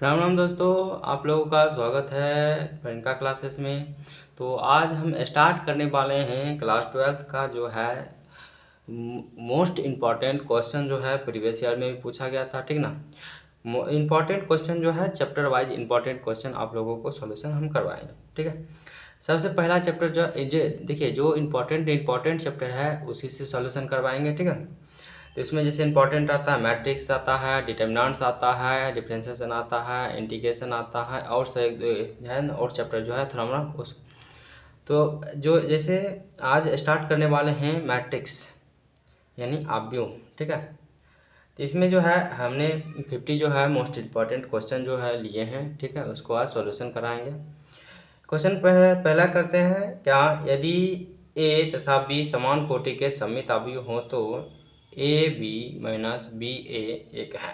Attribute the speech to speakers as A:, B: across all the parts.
A: राम राम दोस्तों, आप लोगों का स्वागत है प्रियंका क्लासेस में। तो आज हम स्टार्ट करने वाले हैं क्लास 12th का जो है मोस्ट इम्पॉर्टेंट क्वेश्चन जो है प्रीवियस ईयर में भी पूछा गया था, ठीक ना। इम्पॉर्टेंट क्वेश्चन जो है चैप्टर वाइज इम्पॉर्टेंट क्वेश्चन आप लोगों को सॉल्यूशन हम करवाएंगे, ठीक है। सबसे पहला चैप्टर जो देखिए, जो इम्पॉर्टेंट चैप्टर है उसी से सॉल्यूशन करवाएंगे, ठीक है। तो इसमें जैसे इंपॉर्टेंट आता है मैट्रिक्स आता है, डिटर्मिनेंट्स आता है, डिफरेंशिएशन आता है, इंटीग्रेशन आता है और से जो है ना और चैप्टर जो है थोड़ा मोड़ा उस। तो जो जैसे आज स्टार्ट करने वाले हैं मैट्रिक्स यानी अवयव, ठीक है। तो इसमें जो है हमने 50 जो है मोस्ट इम्पॉर्टेंट क्वेश्चन जो है लिए हैं, ठीक है। उसको आज सॉल्यूशन कराएंगे। क्वेश्चन पहला करते हैं, क्या यदि ए तथा बी समान कोटि के सममित अवयव हो तो ए बी माइनस बी ए एक है,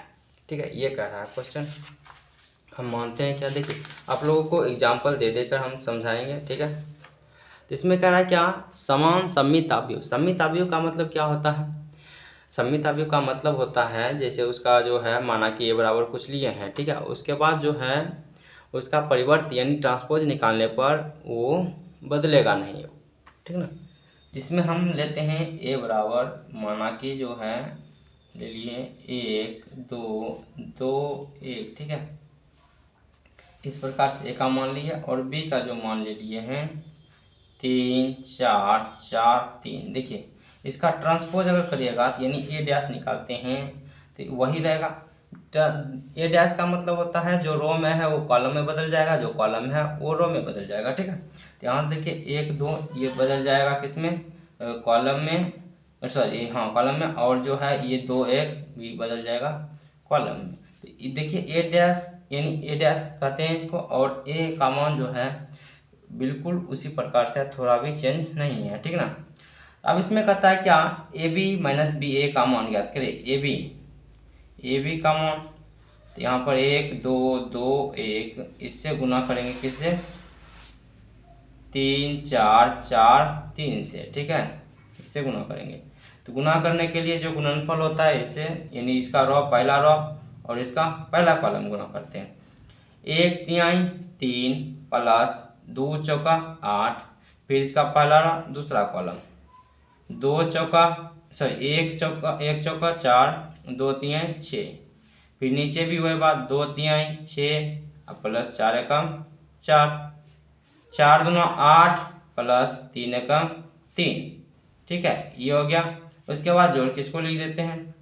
A: ठीक है। ये कह रहा है क्वेश्चन। हम मानते हैं क्या, देखिए आप लोगों को एग्जांपल दे देकर हम समझाएंगे, ठीक है। तो इसमें कह रहा है क्या, समान सममित अवयव। सममित अवयव का मतलब क्या होता है? सममित अवयव का मतलब होता है जैसे उसका जो है माना कि ए बराबर कुछ लिए हैं, ठीक है। उसके बाद जो है उसका परिवर्त यानी ट्रांसपोज निकालने पर वो बदलेगा नहीं, ठीक ना। जिसमें हम लेते हैं ए बराबर माना कि जो है ले लिए 1 2 2 1, ठीक है। इस प्रकार से ए का मान लिया और बी का जो मान ले लिए हैं 3 4 4 3। देखिए इसका ट्रांसपोज अगर करिएगा तो यानी ए डैश निकालते हैं तो वही रहेगा। ए डैश का मतलब होता है जो रो में है वो कॉलम में बदल जाएगा, जो कॉलम में है वो रो में बदल जाएगा, ठीक है। तो यहाँ देखिए 1 2 ये बदल जाएगा किसमें, कॉलम में, सॉरी हाँ कॉलम में, और जो है ये 2 1 भी बदल जाएगा कॉलम में। तो देखिए ए डैश यानी ए डैश कहते हैं इसको, और ए का मान जो है बिल्कुल उसी प्रकार से थोड़ा भी चेंज नहीं है, ठीक ना। अब इसमें कहता है क्या, ए बी माइनस बी ए का मान ज्ञात करें। ए बी का मान, तो यहाँ पर 1 2 2 1 इससे गुना करेंगे किससे, 3 4 4 3 से, ठीक है। इससे गुना करेंगे तो गुना करने के लिए जो गुणनफल होता है इससे यानी इसका रॉ पहला रॉ और इसका पहला कॉलम गुना करते हैं। 1 तिहाई 3 प्लस 2 चौका 8, फिर इसका पहला रॉ दूसरा कॉलम 2 चौका सॉरी 1 चौका 4 2 तिहाई 6, फिर नीचे भी वही बात 2 तिहाई 6 प्लस 4 एकम 4, 4 दूना 8 प्लस 3 एकम 3, ठीक है। ये हो गया। उसके बाद जोड़ के इसको लिख देते हैं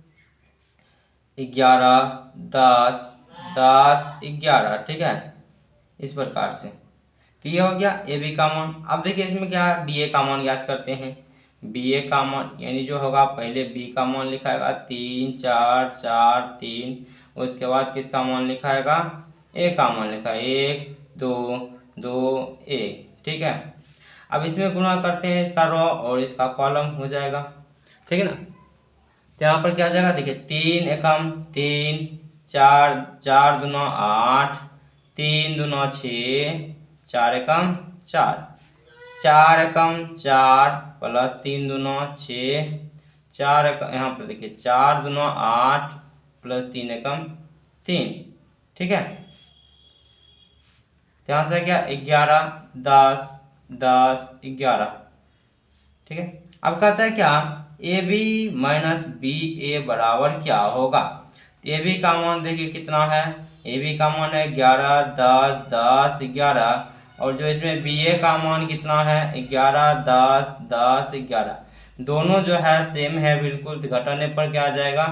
A: 11 10 10 11, ठीक है। इस प्रकार से तो ये हो गया ए बी का मान। अब देखिए इसमें क्या है, बी ए का मान याद करते हैं। बी ए का मान यानी जो होगा पहले बी का मान लिखाएगा 3 4 4 3, उसके बाद किसका मान लिखाएगा, ए का मान लिखा 1 2 2 1, ठीक है। अब इसमें गुणा करते हैं इसका रॉ और इसका कॉलम हो जाएगा, ठीक है ना। तो यहाँ पर क्या हो जाएगा, देखिए 3 एकम 3 4 4 दूना 8 3 दूना 6 4 एकम 4 4 एकम 4 प्लस 3 दूना 6 4 एकम, यहाँ पर देखिए 4 दूना 8 प्लस 3 एकम 3, ठीक है। यहाँ से क्या 11 10 10 11, ठीक है। अब कहता है क्या, ए बी माइनस बी ए बराबर क्या होगा। ए बी का मान देखिए कितना है, ए बी का मान है 11 10 10 11, और जो इसमें बी ए का मान कितना है 11 10 10 11। दोनों जो है सेम है बिल्कुल, तो घटाने पर क्या आ जाएगा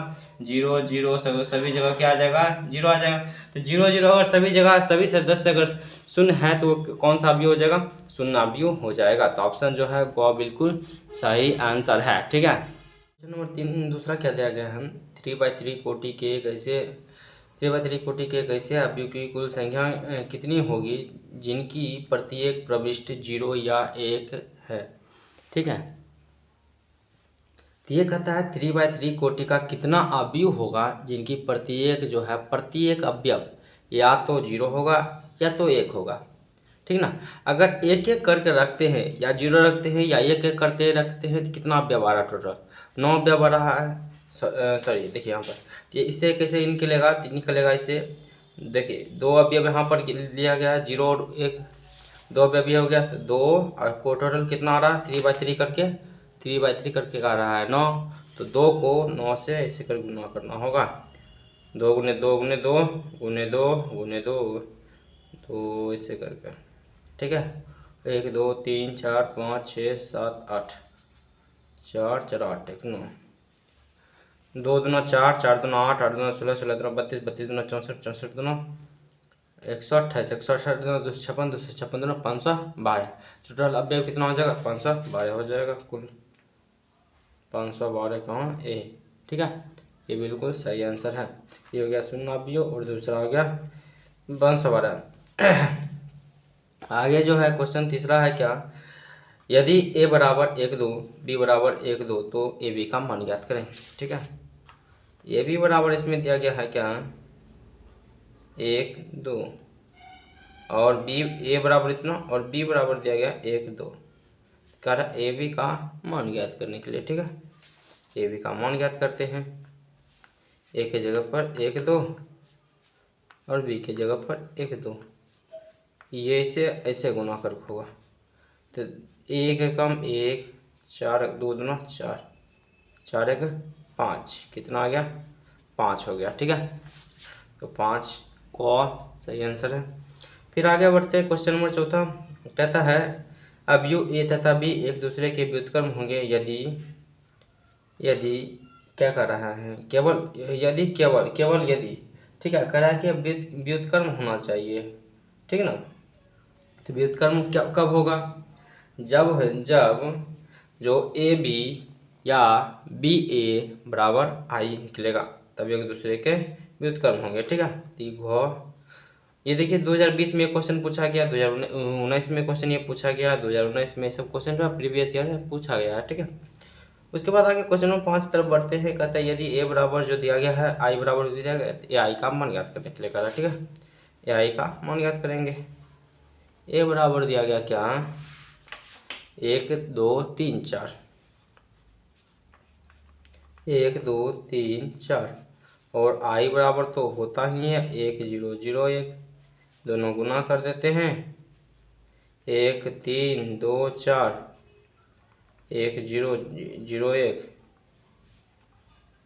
A: 0 0, सभी जगह क्या आ जाएगा 0 आ जाएगा। तो 0 0 अगर सभी जगह सभी से 10 से अगर शून्य है तो कौन सा अवयव हो जाएगा, शून्य अवयव हो जाएगा। तो ऑप्शन जो है वो बिल्कुल सही आंसर है, ठीक है। क्वेश्चन नंबर 3 दूसरा क्या दिया गया है, 3/3 कोटि के एक ऐसे 3/3 कोटि के एक ऐसे अवयव की कुल संख्या कितनी होगी जिनकी प्रत्येक प्रविष्टि 0 या 1 है, ठीक है। तो ये कहता है 3/3 कोटि का कितना अवयव होगा जिनकी प्रत्येक जो है प्रत्येक अवयव या तो 0 होगा या तो 1 होगा, ठीक ना। अगर एक एक करके रखते हैं या 0 रखते हैं या एक एक करते रखते हैं तो कितना अवयव आ रहा है, टोटल 9 अवयव आ रहा है। सॉरी देखिए यहाँ पर तो इससे कैसे निकलेगा, निकलेगा इससे देखिए 2 अवयव यहाँ पर लिया गया है, 0 और 1, 2 अवयव हो गया, 2 और को टोटल कितना आ रहा है 3/3 करके, 3/3 करके आ रहा है 9। तो 2 को 9 से ऐसे कर गुना करना होगा, 2 गुने 2 गुने 2 गुने 2 गुने 2, तो इससे करके, ठीक है। 1 2 3 4 5 6 7 8, 4 4 8 1 9, 2 दूना 4, 4 दूना 8, 8 दूना 16, 16 दूना 32, 32 दूना 64, 64 दूना 128, 128 दूना 256, 256 दूना 512। टोटल अवयव कितना हो जाएगा 512 हो जाएगा कुल, 512 कहाँ ए, ठीक है। ये बिल्कुल सही आंसर है। ये हो गया शून्य अवयव और दूसरा हो गया 512। आगे जो है क्वेश्चन तीसरा है क्या, यदि a बराबर 1 2 b बराबर 1 2 तो ए बी का मान ज्ञात करें, ठीक है। ए बी बराबर इसमें दिया गया है क्या 1 2, और बी ए बराबर इतना, और बी बराबर दिया गया 1 2, कह रहा ए बी का मान ज्ञात करने के लिए, ठीक है। ए बी का मान ज्ञात करते हैं, ए के जगह पर 1 2 और बी के जगह पर 1 2, ये इसे ऐसे गुना कर होगा, तो 1 कम 1, 4 2 दूना 4, 4 1 5, कितना आ गया 5 हो गया, ठीक है। तो 5 को सही आंसर है। फिर आगे बढ़ते हैं, क्वेश्चन नंबर चौथा कहता है अवयव ए तथा बी एक दूसरे के व्युत्क्रम होंगे यदि, यदि क्या कर रहा है केवल यदि, केवल केवल यदि, ठीक है, कह रहा है कि व्युत्क्रम होना चाहिए, ठीक है ना। तो व्युत्क्रम क्या कब होगा, जब जो ए बी या बी ए बराबर आई निकलेगा, तब एक दूसरे के व्युत्क्रम होंगे, ठीक है। ये देखिए 2020 में क्वेश्चन पूछा गया, 2019 में क्वेश्चन ये पूछा गया, 2019 में सब क्वेश्चन जो प्रीवियस ईयर में पूछा गया है, ठीक है। उसके बाद आगे क्वेश्चन नंबर 5 तरफ बढ़ते हैं, कहता है यदि ए बराबर जो दिया गया है आई बराबर दिया गया है, ए आई का मान ज्ञात करने के लिए कह रहा है, ठीक है। ए आई का मान ज्ञात करेंगे, ए बराबर दिया गया क्या 1 2 3 4, 1 2 3 4, और आई बराबर तो होता ही है 1 0 0 1, दोनों गुना कर देते हैं, 1 3 2 4, 1 0 0 1,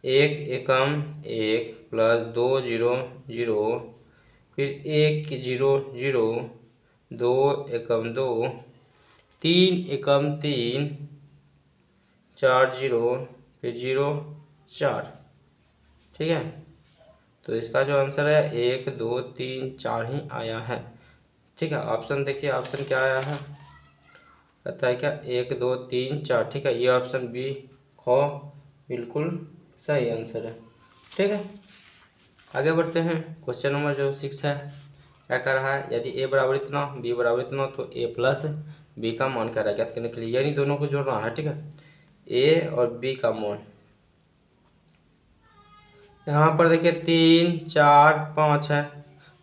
A: 1 एकम 1 प्लस 2 0 0, फिर 1 0 0, 2 एकम 2, 3 एकम 3, 4 0, फिर 0 4, ठीक है। तो इसका जो आंसर है 1 2 3 4 ही आया है, ठीक है। ऑप्शन देखिए, ऑप्शन क्या आया है, कहता है क्या 1 2 3 4, ठीक है। ये ऑप्शन बी खो बिल्कुल सही आंसर है, ठीक है। आगे बढ़ते हैं, क्वेश्चन नंबर जो 6 है, क्या कर रहा है यदि ए बराबर इतना बी बराबर इतना तो ए प्लस बी का मान क्या ज्ञात करने के लिए, यानी दोनों को जोड़ना है, ठीक है। ए और बी का मान यहाँ पर देखिए 3 4 5 है,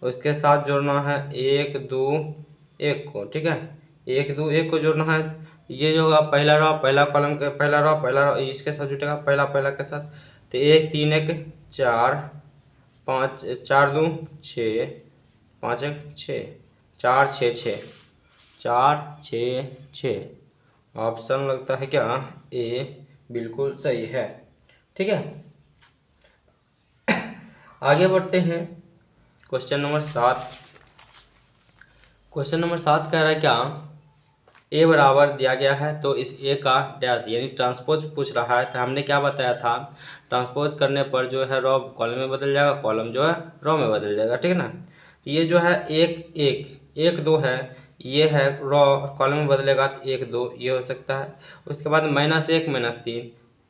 A: उसके साथ जोड़ना है 1 2 1 को, ठीक है। 1 2 1 को जोड़ना है, ये जो होगा पहला रो पहला कॉलम के पहला रो इसके साथ जुटेगा पहला के साथ, तो 1 3 1 4 5 4 2 6 5 1 6 4 6 6 4 6 6, ऑप्शन लगता है क्या ए बिल्कुल सही है, ठीक है। आगे बढ़ते हैं, क्वेश्चन नंबर 7। क्वेश्चन नंबर 7 कह रहा है क्या ए बराबर दिया गया है तो इस ए का डैश, यानी ट्रांसपोज पूछ रहा है, तो हमने क्या बताया था ट्रांसपोज करने पर जो है रो कॉलम में बदल जाएगा, कॉलम जो है रो में बदल जाएगा, ठीक है ना। ये जो है 1 1 1 2 है, ये है रो कॉलम में बदलेगा तो 1 2 ये हो सकता है। उसके बाद -1 -3,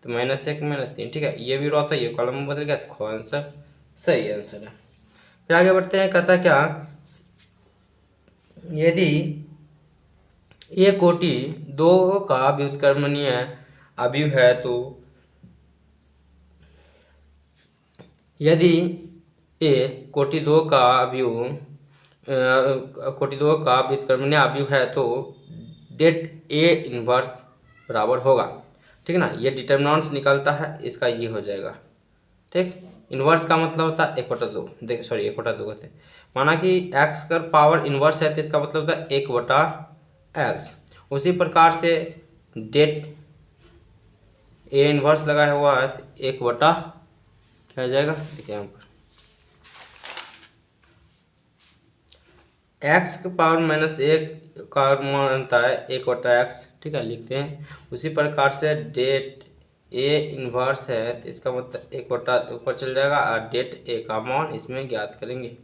A: तो -1 -3, ठीक है। ये भी रो था, ये कॉलम में बदल गया, तो आंसर सही आंसर है। फिर आगे बढ़ते हैं, कहता क्या यदि ए कोटि 2 का व्युत्क्रमणीय अवयव है तो, यदि ए कोटि 2 का व्युत्क्रमणीय अवयव है तो डेट ए इनवर्स बराबर होगा, ठीक है ना। ये डिटर्मिनेंट्स निकलता है, इसका ये हो जाएगा, ठीक। इन्वर्स का मतलब होता है 1/2, देख सॉरी 1/2 कहते हैं। माना कि x का पावर इन्वर्स है तो इसका मतलब होता है 1/x। उसी प्रकार से डेट ए इन्वर्स लगा हुआ है तो 1/, क्या आ जाएगा देखिए यहाँ पर x के पावर -1 का मान बनता है 1/x, ठीक है, लिखते हैं। उसी प्रकार से डेट ए इन्वर्स है तो इसका मतलब 1/, ऊपर चल जाएगा और डेट ए का मान इसमें ज्ञात करेंगे,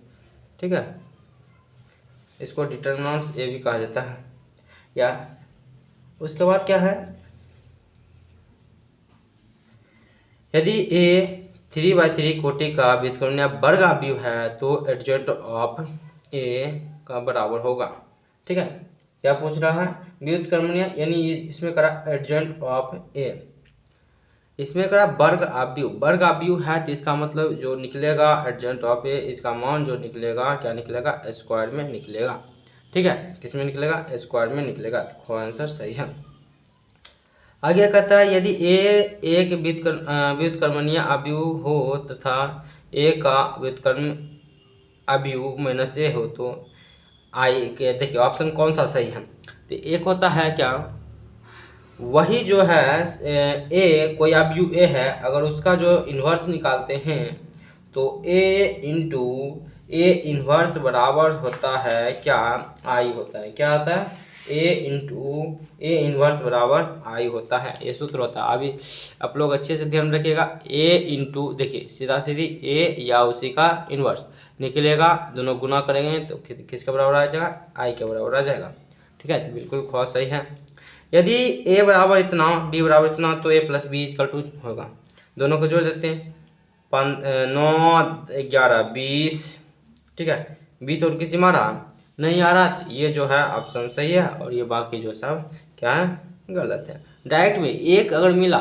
A: ठीक है। इसको डिटरमिनेंट्स ए भी कहा जाता है। या उसके बाद क्या है, यदि ए 3/3 कोटि का व्युत्क्रमणीय वर्ग अवयव है तो एडजेंट ऑफ ए का बराबर होगा, ठीक है। क्या पूछ रहा है, व्युत्क्रमणीय यानी इसमें करा एडजेंट ऑफ ए, इसमें करा वर्ग अवयव है तो इसका मतलब जो निकलेगा एडजेंट ऑफ ए, इसका मान जो निकलेगा क्या निकलेगा, स्क्वायर में निकलेगा, ठीक है। किस में निकलेगा, स्क्वायर में निकलेगा। तो आंसर सही है। आगे कहता है यदि ए एक व्युत्क्रमणीय अवयव हो तथा ए का व्युत्क्रम अवयव -a हो तो आई के देखिए ऑप्शन कौन सा सही है। तो एक होता है क्या, वही जो है ए कोई अवयव ए है, अगर उसका जो इन्वर्स निकालते हैं तो ए इन्वर्स बराबर होता है क्या, आई होता है। क्या होता है, ए इन्वर्स बराबर आई होता है, ये सूत्र होता है। अभी आप लोग अच्छे से ध्यान रखिएगा, ए इंटू देखिए सीधा सीधी ए या उसी का इन्वर्स निकलेगा, दोनों गुना करेंगे तो किसके बराबर आ जाएगा, आई के बराबर आ जाएगा, ठीक है। तो बिल्कुल बहुत सही है। यदि ए बराबर इतना बी बराबर इतना तो ए प्लस बी इक्वल टू होगा। दोनों को जोड़ देते हैं, 9 11 20, ठीक है। 20 और किसी मारा नहीं आ रहा, ये जो है ऑप्शन सही है और ये बाकी जो सब क्या है, गलत है। डायरेक्ट में एक अगर मिला,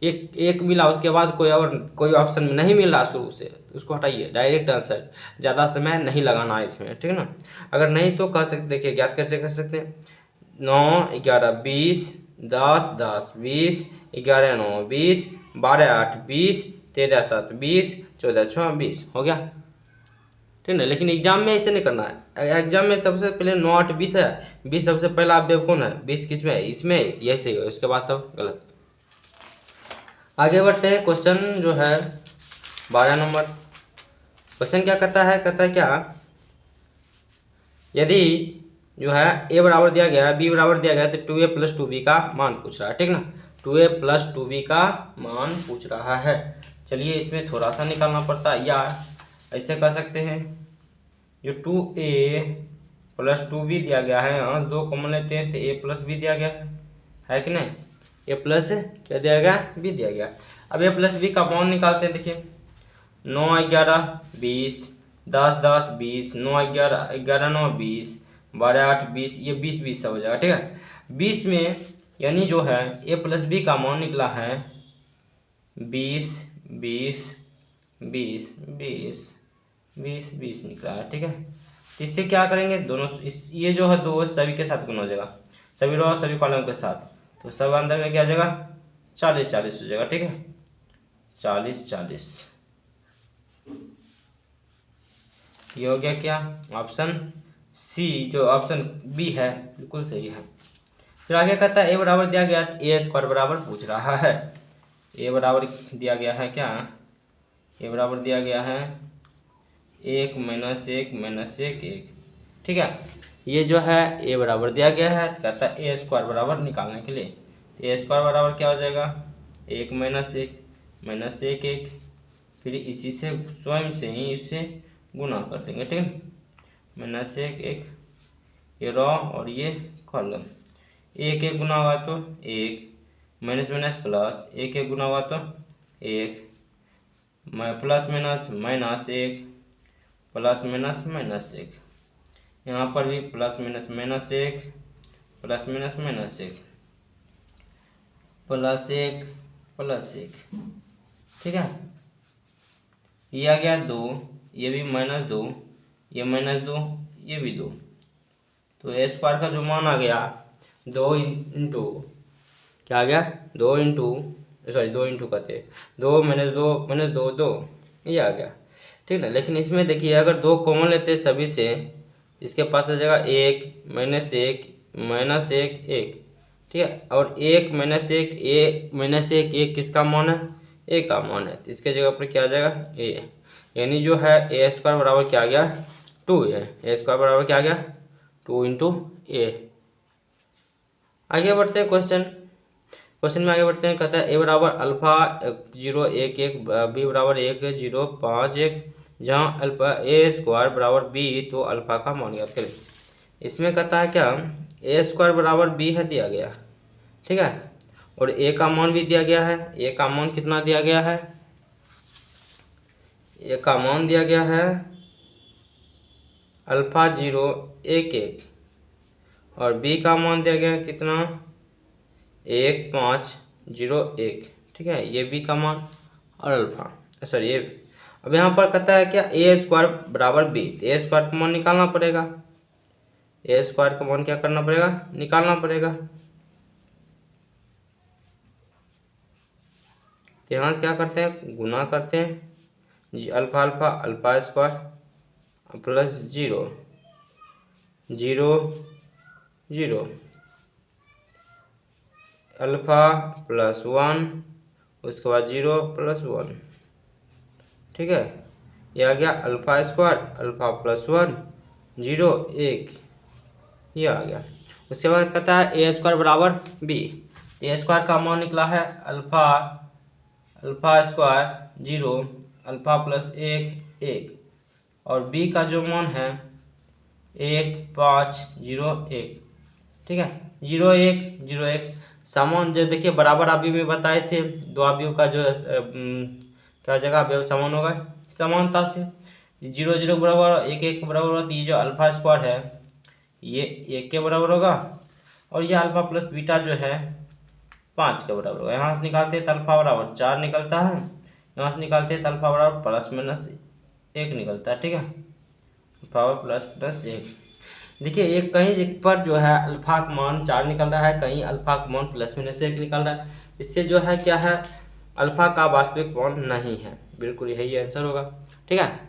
A: एक मिला उसके बाद कोई ऑप्शन में नहीं मिल रहा शुरू से, तो उसको हटाइए, डायरेक्ट आंसर, ज़्यादा समय नहीं लगाना है इसमें, ठीक है ना। अगर नहीं तो कह सकते, देखिए ज्ञात कैसे कर सकते हैं, 9 11 20 10 10 20 11 9 20 12 8 20 13 7 20 14 6 20 हो गया, ठीक है। लेकिन एग्जाम में ऐसे नहीं करना है। एग्जाम में सबसे पहले 9 8 20 है, 20 सबसे पहला अवयव कौन है, 20 किस में है, इसमें, यही सही है, उसके बाद सब गलत। आगे बढ़ते हैं, क्वेश्चन जो है 12 नंबर क्वेश्चन क्या कहता है, क्या, यदि जो है ए बराबर दिया गया है, बी बराबर दिया गया है तो 2a + 2b का मान पूछ रहा है, ठीक ना। 2a + 2b का मान पूछ रहा है। चलिए इसमें थोड़ा सा निकालना पड़ता है, या ऐसे कर सकते हैं, जो 2a + 2b दिया गया है, यहाँ 2 कॉमन लेते हैं तो a + b दिया गया है कि नहीं, a प्लस क्या दिया गया, b दिया गया। अब a + b का मान निकालते हैं, देखिए 9 11 20 10 10 20 9 11 11 9 20 12 8 20, ये 20 20 सब हो जाएगा, ठीक है। 20 में यानी जो है a + b का मान निकला है 20 20 20 20 20 20 निकला है, ठीक है। तो इससे क्या करेंगे, दोनों ये जो है दो सभी के साथ गुना हो जाएगा, सभी रो सभी कॉलम के साथ, तो सब अंदर में क्या हो जाएगा, 40 40 हो जाएगा, ठीक है, 40 40। ये हो गया क्या, ऑप्शन सी, जो ऑप्शन बी है बिल्कुल सही है। फिर आगे कहता है ए बराबर दिया गया तो a² बराबर पूछ रहा है। ए बराबर दिया गया है क्या, ए बराबर दिया गया है 1 - 1 - 1 1, ठीक है। ये जो है ए बराबर दिया गया है तो कहता है a² बराबर निकालने के लिए, a² बराबर क्या हो जाएगा, 1 - 1 - 1 1, फिर इसी से स्वयं से ही इससे गुना कर देंगे, ठीक है। -1 1, ये रो और ये कॉलम, 1 1 गुना होगा तो 1, माइनस माइनस प्लस, 1 1 गुना होगा तो 1, प्लस माइनस -1 प्लस माइनस -1, यहाँ पर भी प्लस माइनस -1 प्लस माइनस -1 +1 +1, ठीक है। ये आ गया 2, ये भी -2, ये -2, ये भी 2, तो a² का जो मान आ गया 2 इंटू क्या आ गया, 2 इंटू कहते 2 - 2 - 2 2, ये आ गया, ठीक ना। लेकिन इसमें देखिए अगर 2 कॉमन लेते हैं सभी से, इसके पास आ जाएगा 1 माइनस 1 माइनस 1 1, ठीक है। और 1 माइनस 1 माइनस 1 1 किसका मान है, ए का मान है, तो इसके जगह पर क्या आ जाएगा ए, यानी जो है ए स्क्वायर बराबर क्या आ गया 2 ए स्क्वायर बराबर क्या आ गया 2 इंटू ए। आगे बढ़ते हैं क्वेश्चन में आगे बढ़ते हैं। कहता है ए बराबर अल्फा 0 1 1 बी बराबर 1 0 5 1, जहाँ अल्फा ए स्क्वायर बराबर बी, तो अल्फा का मान ज्ञात करें। इसमें कहता है क्या ए स्क्वायर बराबर बी है दिया गया, ठीक है, और ए का मान भी दिया गया है। ए का मान कितना दिया गया है, ए का मान दिया गया है अल्फा 0 1 1, और बी का मान दिया गया है कितना 1 5 0 1, ठीक है, ये बी का मान और अल्फा सॉरी ये। अब यहाँ पर कहता है क्या ए स्क्वायर बराबर बी, तो ए स्क्वायर का मान निकालना पड़ेगा, ए स्क्वायर का मान क्या करना पड़ेगा निकालना पड़ेगा। तो यहाँ से क्या करते हैं गुना करते हैं, जी alpha alpha alpha square plus 0 0 0 alpha plus 1, उसके बाद 0 प्लस 1, ठीक है, ये आ गया अल्फा स्क्वायर अल्फा प्लस 1 0 1, ये आ गया। उसके बाद कहता है ए स्क्वायर बराबर बी, ए स्क्वायर का मान निकला है अल्फा स्क्वायर 0 अल्फा प्लस 1 1, और बी का जो मान है 1 5 0 1, ठीक है, 0 1 0 1 समान जो देखिए बराबर अवयव में बताए थे, दो अवयव का जो क्या जगह अवयव समान होगा समानता से, 0 0 बराबर 1 1 बराबर होगा, तो ये जो अल्फा स्क्वायर है ये 1 के बराबर होगा, और ये अल्फा प्लस बीटा जो है 5 के बराबर होगा। यहाँ से निकालते हैं तो अल्फा बराबर 4 निकलता है, यहाँ से निकालते हैं तो अल्फा बराबर प्लस माइनस 1 निकलता है, ठीक है, अल्फा प्लस 1। देखिए एक कहीं पर जो है अल्फा का मान 4 निकल रहा है, कहीं अल्फा का मान प्लस माइनस 1 निकल रहा है, इससे जो है क्या है अल्फा का वास्तविक मान नहीं है, बिल्कुल यही आंसर होगा, ठीक है।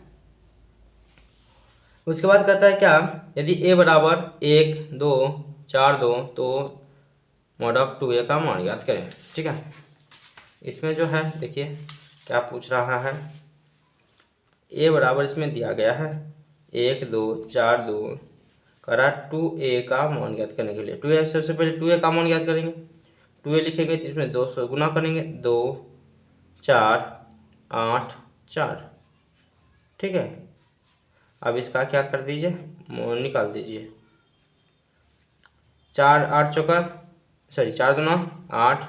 A: उसके बाद कहता है क्या यदि ए बराबर 1 2 4 2, तो मॉड ऑफ 2a का मान याद करें, ठीक है। इसमें जो है देखिए क्या पूछ रहा है, ए बराबर इसमें दिया गया है 1 2 4 2, करा 2a का मान ज्ञात करने के लिए 2a, सबसे पहले 2a का मान ज्ञात करेंगे, 2a लिखेंगे तो इसमें 2 से गुना करेंगे 2 4 8 4, ठीक है। अब इसका क्या कर दीजिए मान निकाल दीजिए, 4 8 चौका सॉरी 4 दूना 8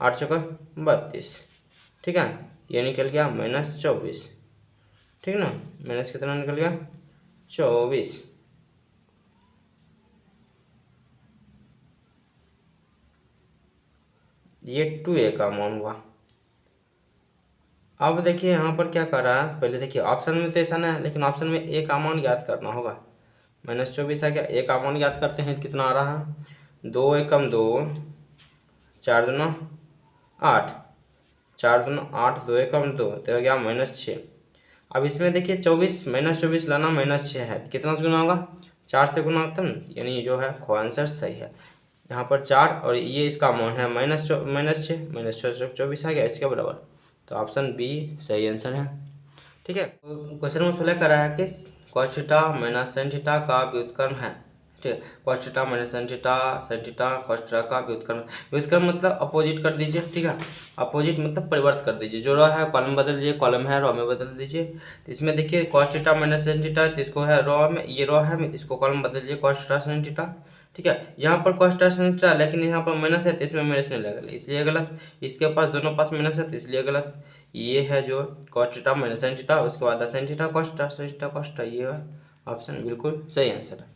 A: 8 चौका 32, ठीक है, ये निकल गया -24, ठीक ना, माइनस कितना निकल गया 24। ये 2a का मान हुआ। अब देखिए यहाँ पर क्या कर रहा है, पहले देखिए ऑप्शन में तो ऐसा ना है, लेकिन ऑप्शन में ए का मान ज्ञात करना होगा, -24 आ गया, ए का मान ज्ञात करते हैं कितना आ रहा है 2 एकम 2 4 दूना 8 4 दूना 8 2 एकम 2, तो हो गया -6। अब इसमें देखिए 24 -24 लाना -6 है, कितना से गुना होगा 4 से गुना तब न, यानी जो है आंसर सही है यहाँ पर 4, और ये इसका मान है -6 -24 आ गया इसके बराबर, तो ऑप्शन बी सही आंसर है, ठीक है। क्वेश्चन में सोलह करा है कि cos theta minus sin theta का व्युत्क्रम है, ठीक है, cos theta minus sin theta cos theta का व्युत्क्रम मतलब अपोजिट कर दीजिए, ठीक है, अपोजिट मतलब परिवर्त कर दीजिए, जो रो है कॉलम बदल दीजिए, कॉलम है रो में बदल दीजिए। तो इसमें देखिए cos theta minus sin theta, तो इसको है रो में, ये रो है इसको कॉलम बदल दीजिए cos थीटा sin थीटा, ठीक है। यहाँ पर cos थीटा sin थीटा, लेकिन यहाँ पर माइनस है तो इसमें माइनस नहीं लगेगा इसलिए गलत, इसके पास दोनों पास माइनस है तो इसलिए गलत, ये है जो cos theta minus sin theta, उसके बाद sin theta cos theta sin theta cos theta, ये ऑप्शन बिल्कुल सही आंसर है।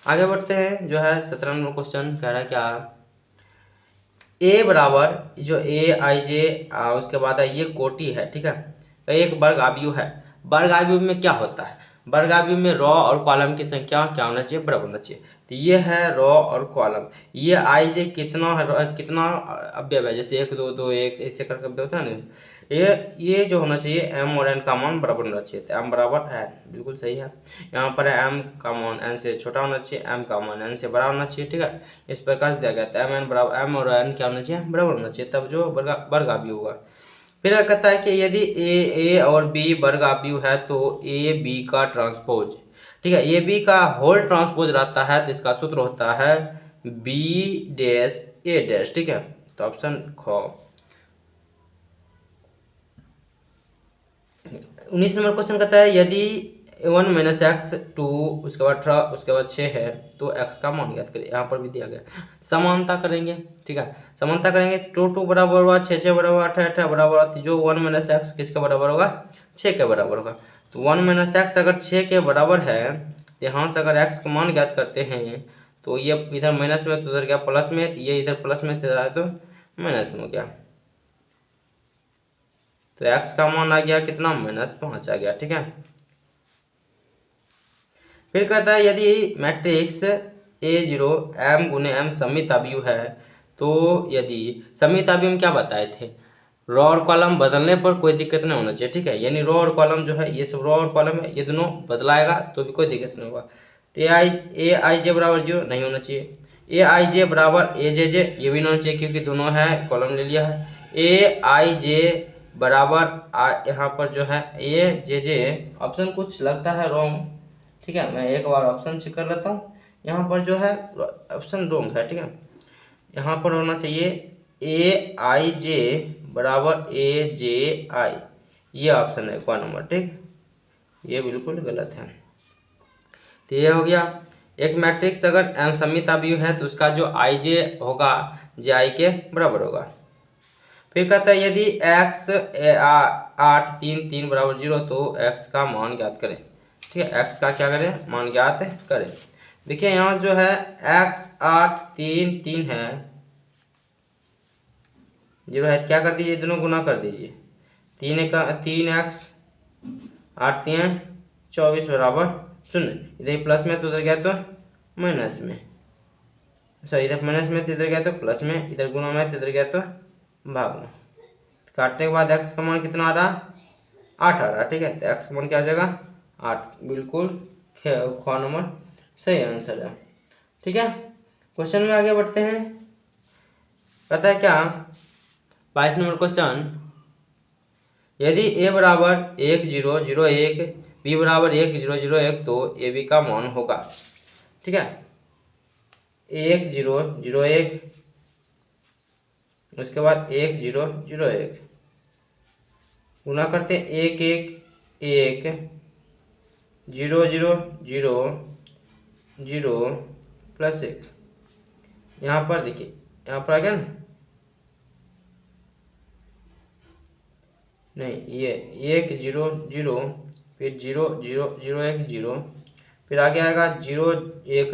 A: आगे बढ़ते हैं, जो है 17 नंबर क्वेश्चन कह रहा है क्या ए बराबर जो ए आई जे उसके बाद ये कोटि है, ठीक है, एक वर्ग आव्यूह है, वर्ग आव्यूह में क्या होता है वर्गाबी में रो और कॉलम की संख्या क्या होना चाहिए, बराबर होना चाहिए। तो ये है रो और कॉलम, ये आई जे कितना है, कितना अवयव है, जैसे 1 2 2 1 ऐसे करके अवयव होता है ना, ये जो होना चाहिए एम और एन का मान बराबर होना चाहिए। तो एम बराबर एन बिल्कुल सही है। यहाँ पर एम का मान एन से छोटा होना चाहिए, एम का मान एन से बड़ा होना चाहिए, ठीक है। इस प्रकार से दिया गया था एम एन बराबर एम और एन क्या होना चाहिए, बराबर होना चाहिए, तब जो वर्गाबी होगा। फिर क्या कहता है कि यदि ए और बी वर्गाबी है तो ए बी का ट्रांसपोज, ठीक है, ए बी का होल ट्रांसपोज रहता है, तो इसका सूत्र होता है बी डैश ए डैश, ठीक है। तो ऑप्शन ख। 19 नंबर क्वेश्चन कहता है यदि 1 माइनस एक्स 2 उसके बाद 18 उसके बाद 6 है तो x का मान ज्ञात करें। यहाँ पर भी दिया गया समानता करेंगे, ठीक है, समानता करेंगे। 2 2 बराबर हुआ 6 6 बराबर 8 8 बराबर होती, जो 1 माइनस एक्स किसके बराबर होगा, 6 के बराबर होगा। तो 1 माइनस एक्स अगर 6 के बराबर है, तो यहाँ से अगर x का मान ज्ञात करते हैं तो ये इधर माइनस में तो उधर गया प्लस में, ये इधर प्लस में तो माइनस में हो गया। तो x का मान आ गया कितना, -5 आ गया, ठीक है। फिर कहता है यदि मैट्रिक्स A0 m गुने m सममित अवयव है, तो यदि सममित अवयव में क्या बताए थे, रो और कॉलम बदलने पर कोई दिक्कत नहीं होना चाहिए, ठीक है। यानी रो और कॉलम जो है, ये सब रो और कॉलम है, ये दोनों बदलाएगा तो भी कोई दिक्कत नहीं होगा। तो ए आई जे बराबर 0 नहीं होना चाहिए, ए आई जे बराबर ए जे जे ये भी नहीं होना चाहिए क्योंकि दोनों है, कॉलम ले लिया है। ए आई जे बराबर यहाँ पर जो है ए जे जे, ऑप्शन कुछ लगता है रॉन्ग, ठीक है, मैं एक बार ऑप्शन चेक कर लेता हूँ। यहाँ पर जो है ऑप्शन रॉन्ग है, ठीक है। यहाँ पर होना चाहिए ए आई जे बराबर ए जे आई, ये ऑप्शन है 1 नंबर, ठीक, ये बिल्कुल गलत है। तो ये हो गया। एक मैट्रिक्स अगर एम सममित अवयव है तो उसका जो आई जे होगा जे आई के बराबर होगा। फिर कहता है यदि x 8 3 3 बराबर 0 तो x का मान ज्ञात करें, ठीक है, x का क्या करें, मान ज्ञात करें। देखिए यहाँ जो है x 8 3 3 है 0 है, तो क्या कर दीजिए, दोनों गुना कर दीजिए, 3x 8 3 24 बराबर 0, इधर प्लस में तो उधर गया तो माइनस में, सॉरी इधर माइनस में तो इधर गया तो प्लस में, इधर गुना में तो इधर गया तो भाग में। काटने के बाद x का मान कितना आ रहा, 8 आ रहा, ठीक है। तो x का मान क्या आ जाएगा, 8, बिल्कुल ख नंबर सही आंसर है, ठीक है। क्वेश्चन में आगे बढ़ते हैं। कहता है क्या 22 नंबर क्वेश्चन, यदि a बराबर 1 0 0 1 b बराबर 1 0 0 1 तो ए बी का मान होगा, ठीक है। 1 0 0 1 उसके बाद 1 0 0 1 गुना करते 1 1 1 0 0 0 0 प्लस 1, यहाँ पर देखिए यहाँ पर आ गया ना, नहीं ये 1 0 0 फिर 0 0 0 1 0 फिर आगे आएगा 0 1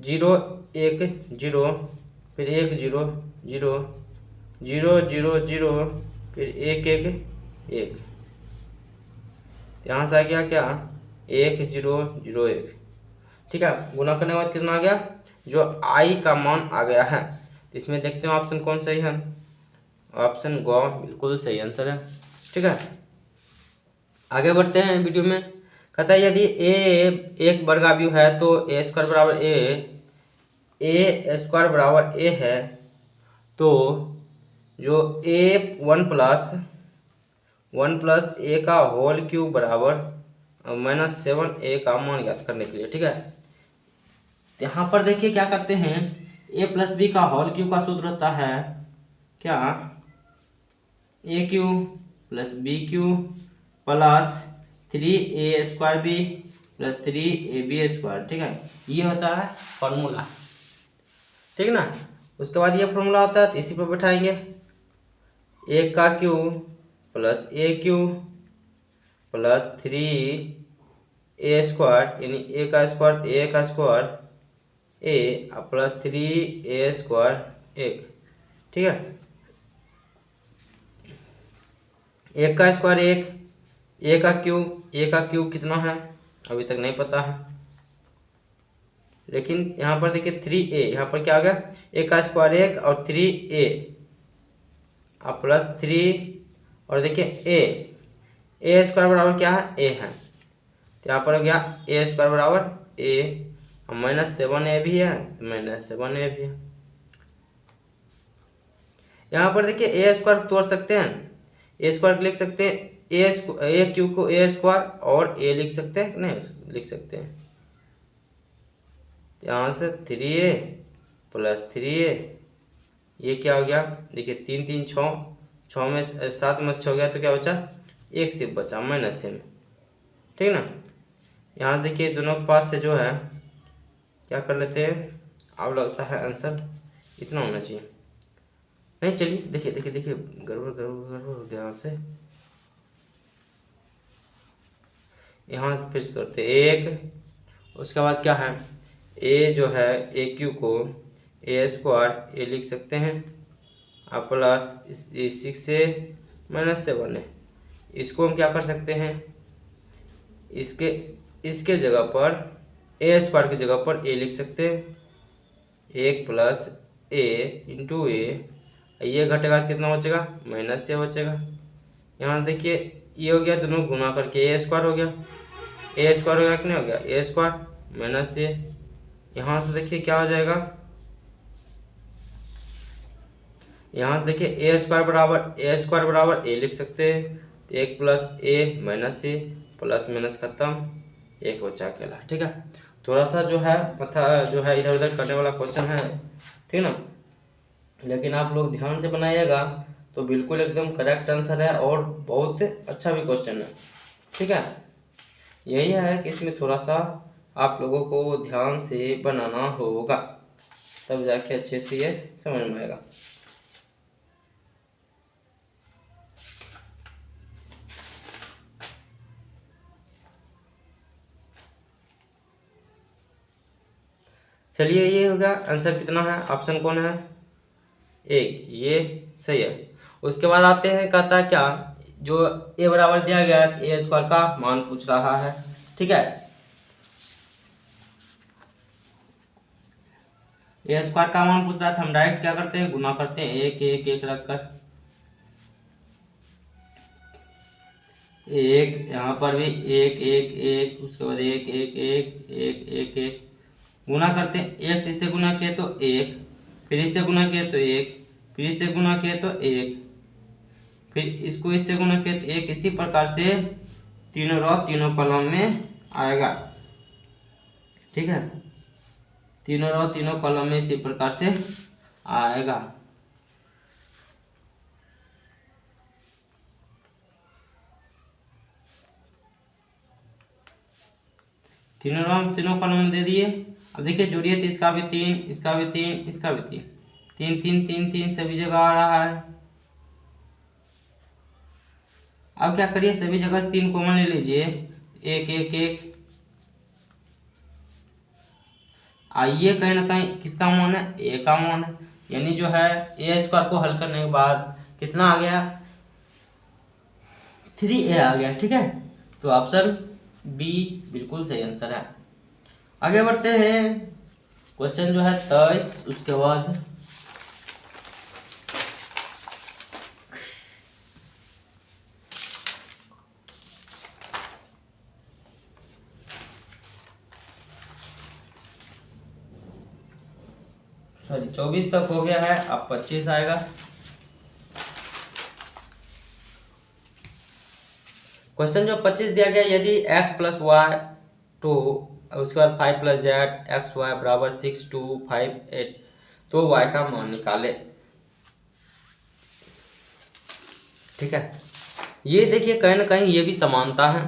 A: 0 1 0 फिर 1 0 0 0 0 0 फिर 1 1 1, यहाँ से आ गया क्या 1 0 0 1, ठीक है। गुना करने के बाद कितना आ गया, जो आई का मान आ गया है। तो इसमें देखते हैं ऑप्शन कौन सही है, ऑप्शन ग बिल्कुल सही आंसर है, ठीक है। आगे बढ़ते हैं वीडियो में। कहता है यदि ए एक वर्गाव्यूह है तो ए स्क्वायर बराबर ए स्क्वायर बराबर ए है, तो जो ए 1 प्लस ए का होल क्यूब बराबर -7 ए का मान ज्ञात करने के लिए, ठीक है। यहाँ पर देखिए क्या करते हैं, ए प्लस बी का होल क्यूब का सूत्र होता है क्या, A cube plus B cube plus 3a square B plus 3ab square, ठीक है, ये होता है फॉर्मूला, ठीक ना। उसके बाद ये फॉर्मूला होता है तो इसी पर बैठाएंगे, ए का क्यू प्लस ए क्यू प्लस 3a स्क्वायर यानी ए का स्क्वायर ए प्लस 3a स्क्वायर 1, ठीक है। 1 का स्क्वायर 1, ए का क्यूब कितना है अभी तक नहीं पता है, लेकिन यहाँ पर देखिए 3a, यहाँ पर क्या आ गया, ए का स्क्वायर 1 और 3a और प्लस 3 और देखिए ए स्क्वायर बराबर क्या है, ए है, तो यहाँ पर हो गया ए स्क्वायर बराबर ए और -7a भी है, -7a भी है। यहाँ पर देखिए ए स्क्वायर तोड़ सकते हैं, ए स्क्वायर लिख सकते हैं, ए क्यूब को ए स्क्वायर और ए लिख सकते हैं, नहीं लिख सकते हैं, यहाँ से 3a प्लस 3a, ये क्या हो गया, देखिए 3 3 6, 6 में 7 में 6 हो गया तो क्या बचा, एक सिर्फ बचा माइनस में, ठीक ना। यहाँ देखिए दोनों के पास से जो है क्या कर लेते हैं, अब लगता है आंसर इतना होना चाहिए, नहीं चलिए देखिए देखिए देखिए गड़बड़ हो गया, यहाँ से यहाँ से फिर से करते एक, उसके बाद क्या है, ए जो है ए क्यू को ए स्क्वायर ए लिख सकते हैं और प्लस 6 से -7 है, इसको हम क्या कर सकते हैं, इसके जगह पर ए स्क्वायर की जगह पर ए लिख सकते हैं, 1 प्लस ए इंटू ए, ये घटेगा कितना बचेगा, -से बचेगा। यहाँ देखिए ये हो गया दोनों गुना करके ए स्क्वायर हो गया, ए स्क्वायर हो गया कि नहीं हो गया, ए स्क्वायर माइनस ए, यहाँ से देखिए क्या हो जाएगा, यहाँ से देखिए ए स्क्वायर बराबर ए लिख सकते हैं, तो 1 प्लस ए माइनस ए, प्लस माइनस खत्म, एक बचा अकेला, ठीक है। थोड़ा सा जो है पता जो है इधर उधर करने वाला क्वेश्चन है, ठीक ना, लेकिन आप लोग ध्यान से बनाइएगा तो बिल्कुल एकदम करेक्ट आंसर है और बहुत अच्छा भी क्वेश्चन है, ठीक है। यही है कि इसमें थोड़ा सा आप लोगों को ध्यान से बनाना होगा, तब जाके अच्छे से ये समझ में आएगा। चलिए ये हो गया आंसर, कितना है, ऑप्शन कौन है, एक, ये सही है। उसके बाद आते हैं, कहता है क्या, जो ए बराबर दिया गया है, ए स्क्वायर का मान पूछ रहा है, ठीक है। ए स्क्वायर का मान पूछ रहा था, हम डायरेक्ट क्या करते हैं, गुना करते हैं, एक एक एक रखकर, एक यहाँ पर भी एक एक एक, उसके बाद एक एक एक एक एक एक, गुना करते हैं, एक से इससे गुना किए तो एक, फिर इससे गुना किए तो एक, फिर इससे गुना किए तो एक, फिर इसको इससे गुना किए तो एक, इसी प्रकार से तीनों रो तीनों कॉलम में आएगा, ठीक है, तीनों रो तीनों कॉलम में इसी प्रकार से आएगा। तीनों रो तीनों कॉलम में दे दिए, अब देखिए जोड़िए तो इसका भी 3, इसका भी 3, इसका भी 3, 3 3 3 3 सभी जगह आ रहा है। अब क्या करिए, सभी जगह से 3 कॉमन ले लीजिए, एक एक एक, आइए कहीं ना कहीं किसका मान है, ए का मान है, यानी जो है ए स्क्वायर को हल करने के बाद कितना आ गया, 3a आ गया, ठीक है। तो ऑप्शन बी बिल्कुल सही आंसर है। आगे बढ़ते हैं, क्वेश्चन जो है 23, उसके बाद सॉरी 24 तक हो गया है, अब 25 आएगा। क्वेश्चन जो 25 दिया गया, यदि x प्लस वाई 2, उसके बाद 5 प्लस जेड एक्स वाई बराबर 6 2 5 8, तो y का मान निकाले, ठीक है। ये देखिए कहीं ना कहीं ये भी समानता है,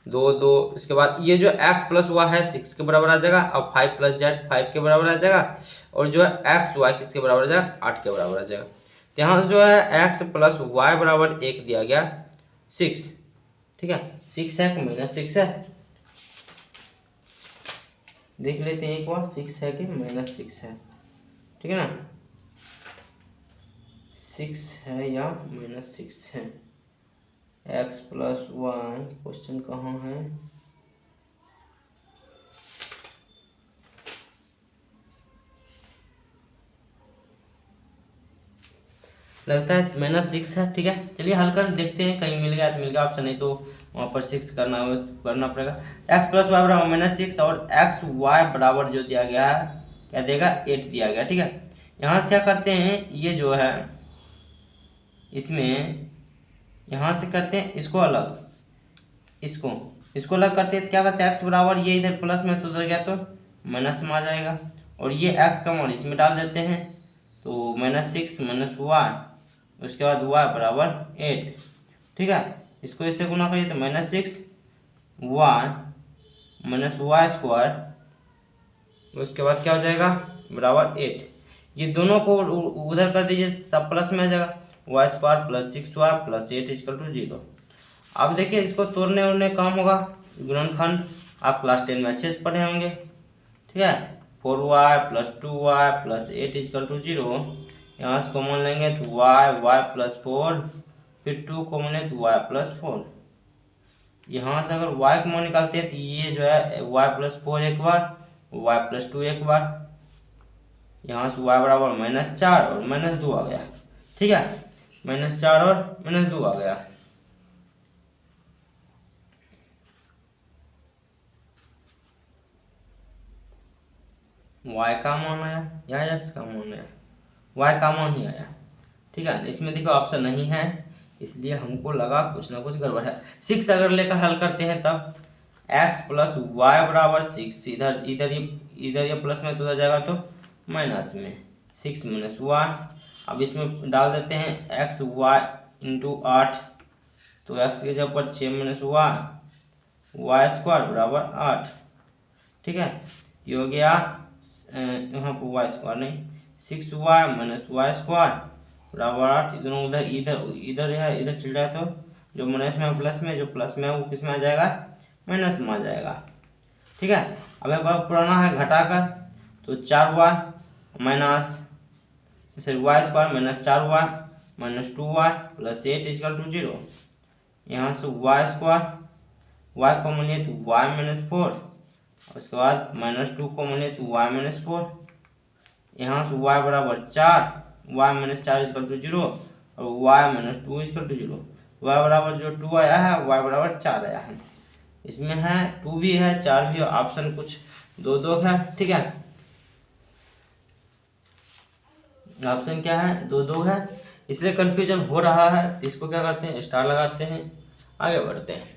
A: 2 2, इसके बाद ये जो x प्लस वाई है 6 के बराबर आ जाएगा, और 5 प्लस जेड 5 के बराबर आ जाएगा, और जो है एक्स वाई किसके बराबर आ जाएगा, 8 के बराबर आ जाएगा। तो यहाँ जो है x प्लस वाई बराबर 1 दिया गया 6, ठीक है, 6 है कि -6 है, देख लेते हैं एक बार, 6 है कि -6 है, ठीक है ना, 6 है या -6 है, एक्स प्लस वाई, क्वेश्चन कहाँ है, लगता है -6 है। ठीक है, चलिए हल कर देखते हैं, कहीं मिल गया तो मिल गया ऑप्शन, नहीं तो वहाँ पर 6 करना पड़ेगा। एक्स प्लस वाई बराबर -6 और एक्स वाई बराबर जो दिया गया है क्या देगा, 8 दिया गया। ठीक है, यहाँ से क्या करते हैं, ये जो है इसमें यहाँ से करते हैं इसको अलग, इसको अलग करते हैं तो क्या करते हैं, एक्स बराबर ये इधर प्लस में तो उधर गया तो माइनस में आ जाएगा, और ये एक्स का मान इसमें डाल देते हैं तो -6 माइनस वाई, उसके बाद y बराबर 8। ठीक है, इसको इससे गुना करिए तो -6 वाई माइनस वाई स्क्वायर, उसके बाद क्या हो जाएगा बराबर 8। ये दोनों को उधर कर दीजिए, सब प्लस में आ जाएगा, Y square plus 6y plus 8 equal to 0। अब देखिए इसको तोड़ने ओड़ने काम होगा, गुणनखंड आप क्लास 10 में अच्छे से पढ़े होंगे। ठीक है, 4y plus 2y plus 8 equal to 0, यहाँ से कॉमन लेंगे तो y प्लस 4, फिर 2 कॉमन है तो y प्लस 4। यहाँ से अगर y को मान निकालते हैं तो ये जो है y प्लस 4 एक बार, y प्लस 2 एक बार, यहाँ से y बराबर -4 और -2 आ गया। ठीक है, -4 और -2 आ गया। y का मान आया या x का मान आया, y का मान ही आया। ठीक है, इसमें देखो ऑप्शन नहीं है, इसलिए हमको लगा कुछ ना कुछ गड़बड़ है। 6 अगर लेकर हल करते हैं तब x प्लस वाई बराबर 6, इधर इधर ये प्लस में तो उधर जाएगा तो माइनस में 6 माइनस वाई। अब इसमें डाल देते हैं एक्स वाई इंटू 8, तो x की जगह पर 6 माइनस वाई स्क्वायर बराबर 8। ठीक है, ये हो गया, यहाँ पर वाई स्क्वायर नहीं, 6y माइनस वाई स्क्वायर बराबर 8। दोनों उधर इधर इधर है, इधर चल जाए तो जो माइनस में है प्लस में, जो प्लस में है वो किस में आ जाएगा, माइनस में आ जाएगा। ठीक है, अब एक पुराना है घटाकर, तो 4y minus sorry Y square minus 4y minus 2y plus 8 equal to 0। यहाँ से वाई स्क्वायर, वाई कॉमन है तो y माइनस 4, उसके बाद -2 कॉमन है तो y माइनस 4। यहाँ से y बराबर 4, y माइनस 4 इक्वल टू 0 और y minus 2 equal to 0। y बराबर जो 2 आया है, y बराबर 4 आया है। इसमें है 2 भी है 4 भी है, ऑप्शन कुछ दो है। ठीक है, ऑप्शन क्या है, दो है, इसलिए कंफ्यूजन हो रहा है। इसको क्या करते हैं, स्टार लगाते हैं, आगे बढ़ते हैं।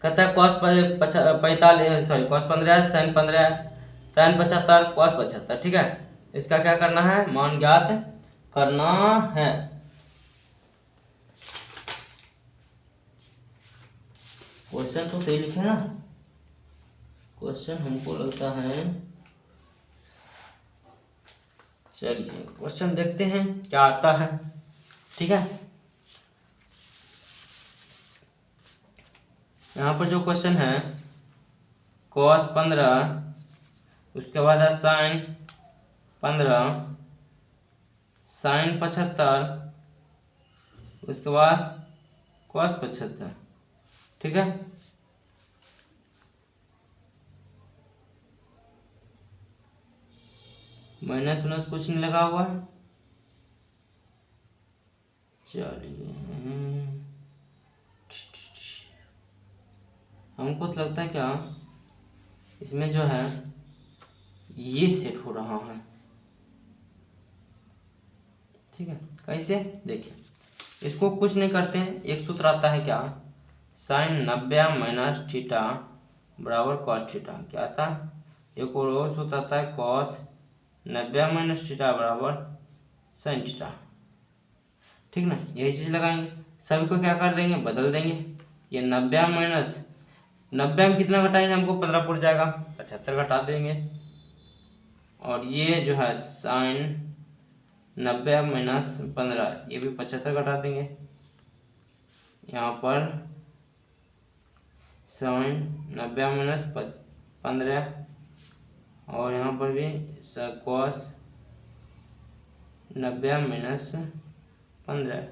A: कहता है cos 45 sorry cos 15 sin 15 sin 75 cos 75। ठीक है, इसका क्या करना है, मान ज्ञात करना है। क्वेश्चन तो सही लिखे ना, क्वेश्चन हमको लगता है, चलिए क्वेश्चन देखते हैं क्या आता है। ठीक है, यहाँ पर जो क्वेश्चन है cos 15, उसके बाद है sin 15, sin 75, उसके बाद cos 75। ठीक है, माइनस माइनस कुछ नहीं लगा हुआ है। चलिए हमको तो लगता है क्या, इसमें जो है ये सेट हो रहा है। ठीक है, कैसे देखिए, इसको कुछ नहीं करते हैं, एक सूत्र आता है क्या, sin 90 माइनस थीटा बराबर cos थीटा। क्या आता है, एक और सूत्र आता है cos 90 माइनस थीटा बराबर sin थीटा। ठीक ना, यही चीज लगाएंगे, सभी को क्या कर देंगे, बदल देंगे। ये 90 माइनस 90 में कितना घटाएंगे, हमको 15 पड़ जाएगा, 75 घटा देंगे। और ये जो है sin 90 माइनस 15, ये भी 75 घटा देंगे। यहाँ पर sin 90 माइनस 15, और यहाँ पर भी cos 90 माइनस 15,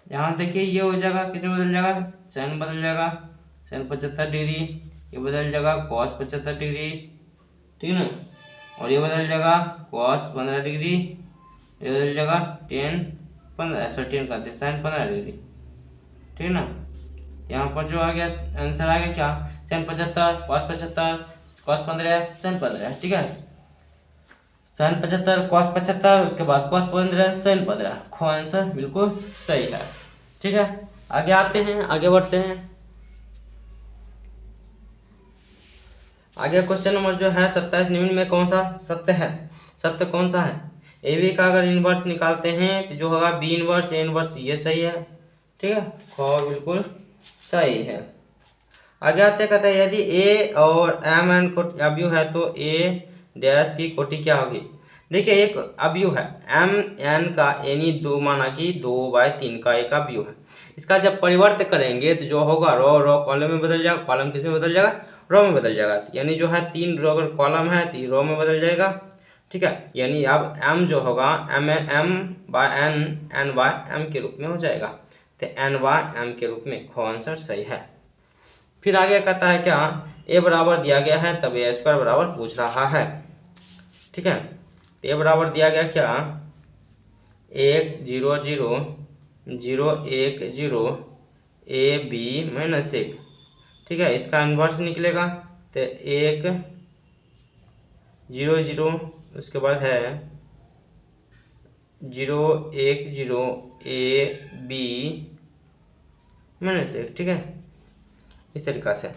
A: यहाँ देखिए ये हो जाएगा, किसमें बदल जाएगा, साइन बदल जाएगा, साइन 75 डिग्री, ये बदल जाएगा कॉस 75 डिग्री, ठीक है ना, और ये बदल जाएगा कॉस 15 डिग्री, ये बदल जाएगा टेन 15 साइन 15 डिग्री, ठीक है ना। यहाँ पर जो आ गया आंसर आ गया क्या, साइन 75 कॉस 75 कॉस 15 साइन 15, ठीक है। साइन 75 कॉस 75 उसके बाद कॉस 15 साइन 15, खो आंसर बिल्कुल सही है, ठीक है। आगे आते हैं, आगे बढ़ते हैं। आगे क्वेश्चन नंबर जो है 27 निम्न में कौन सा सत्य है, सत्य कौन सा है। ए बी का अगर इनवर्स निकालते हैं तो जो होगा बी इनवर्स ए इनवर्स, ये सही है, ठीक है, खो बिल्कुल सही है। आगे आते कहते हैं यदि ए और एम एन अवयव है तो ए डैश की कोटि क्या होगी। देखिए एक अवयव है एम एन का, यानी दो, माना कि 2/3 का एक अवयव है। इसका जब परिवर्त करेंगे तो जो होगा रो कॉलम में बदल जाएगा, कॉलम किस में बदल जाएगा, रो में बदल जाएगा, यानी जो है 3 रो अगर कॉलम है तो रो में बदल जाएगा, ठीक है। यानी अब एम जो होगा एन बाय एम के रूप में हो जाएगा, तो एन बाय एम के रूप में, खो आंसर सही है। फिर आगे कहता है क्या, ए बराबर दिया गया है तब ए स्क्वायर बराबर पूछ रहा है, ठीक है। ए बराबर दिया गया क्या, 1 0 0 0 1 0 ए बी माइनस 1, ठीक है। इसका इन्वर्स निकलेगा तो 1 0 0, उसके बाद है 0 1 0 ए बी माइनस 1, ठीक है। इस तरीका से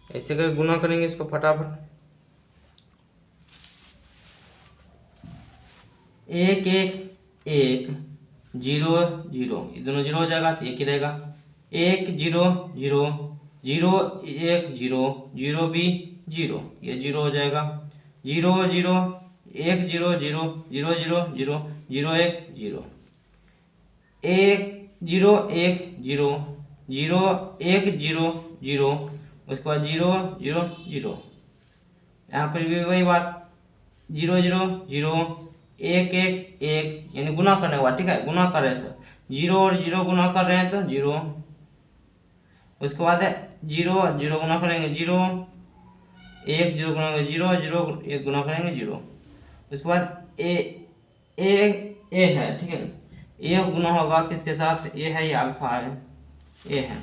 A: ऐसे कर गुना करेंगे इसको फटाफट, 1 1 1 0 0, ये दोनों 0 हो जाएगा तो एक ही रहेगा, 1 0 0 0 1 0 0 भी 0, ये 0 हो जाएगा, 0 0 1 0 0 0 0 0 0 1 0 1 0 1 0 0 1 0 0, उसके बाद 0 0 0, यहाँ पर भी वही बात 0 0 0 1 1 1, यानी गुना करने के बाद, ठीक है, गुना कर रहे हैं 0 और 0 गुना कर रहे हैं तो 0, उसके बाद है 0 0 गुना करेंगे 0 1 0 गुना करेंगे 0 0 1 गुना करेंगे 0, उसके बाद ए है, ठीक है। ए गुना होगा किसके साथ, ए है, ये अल्फा है, ए है,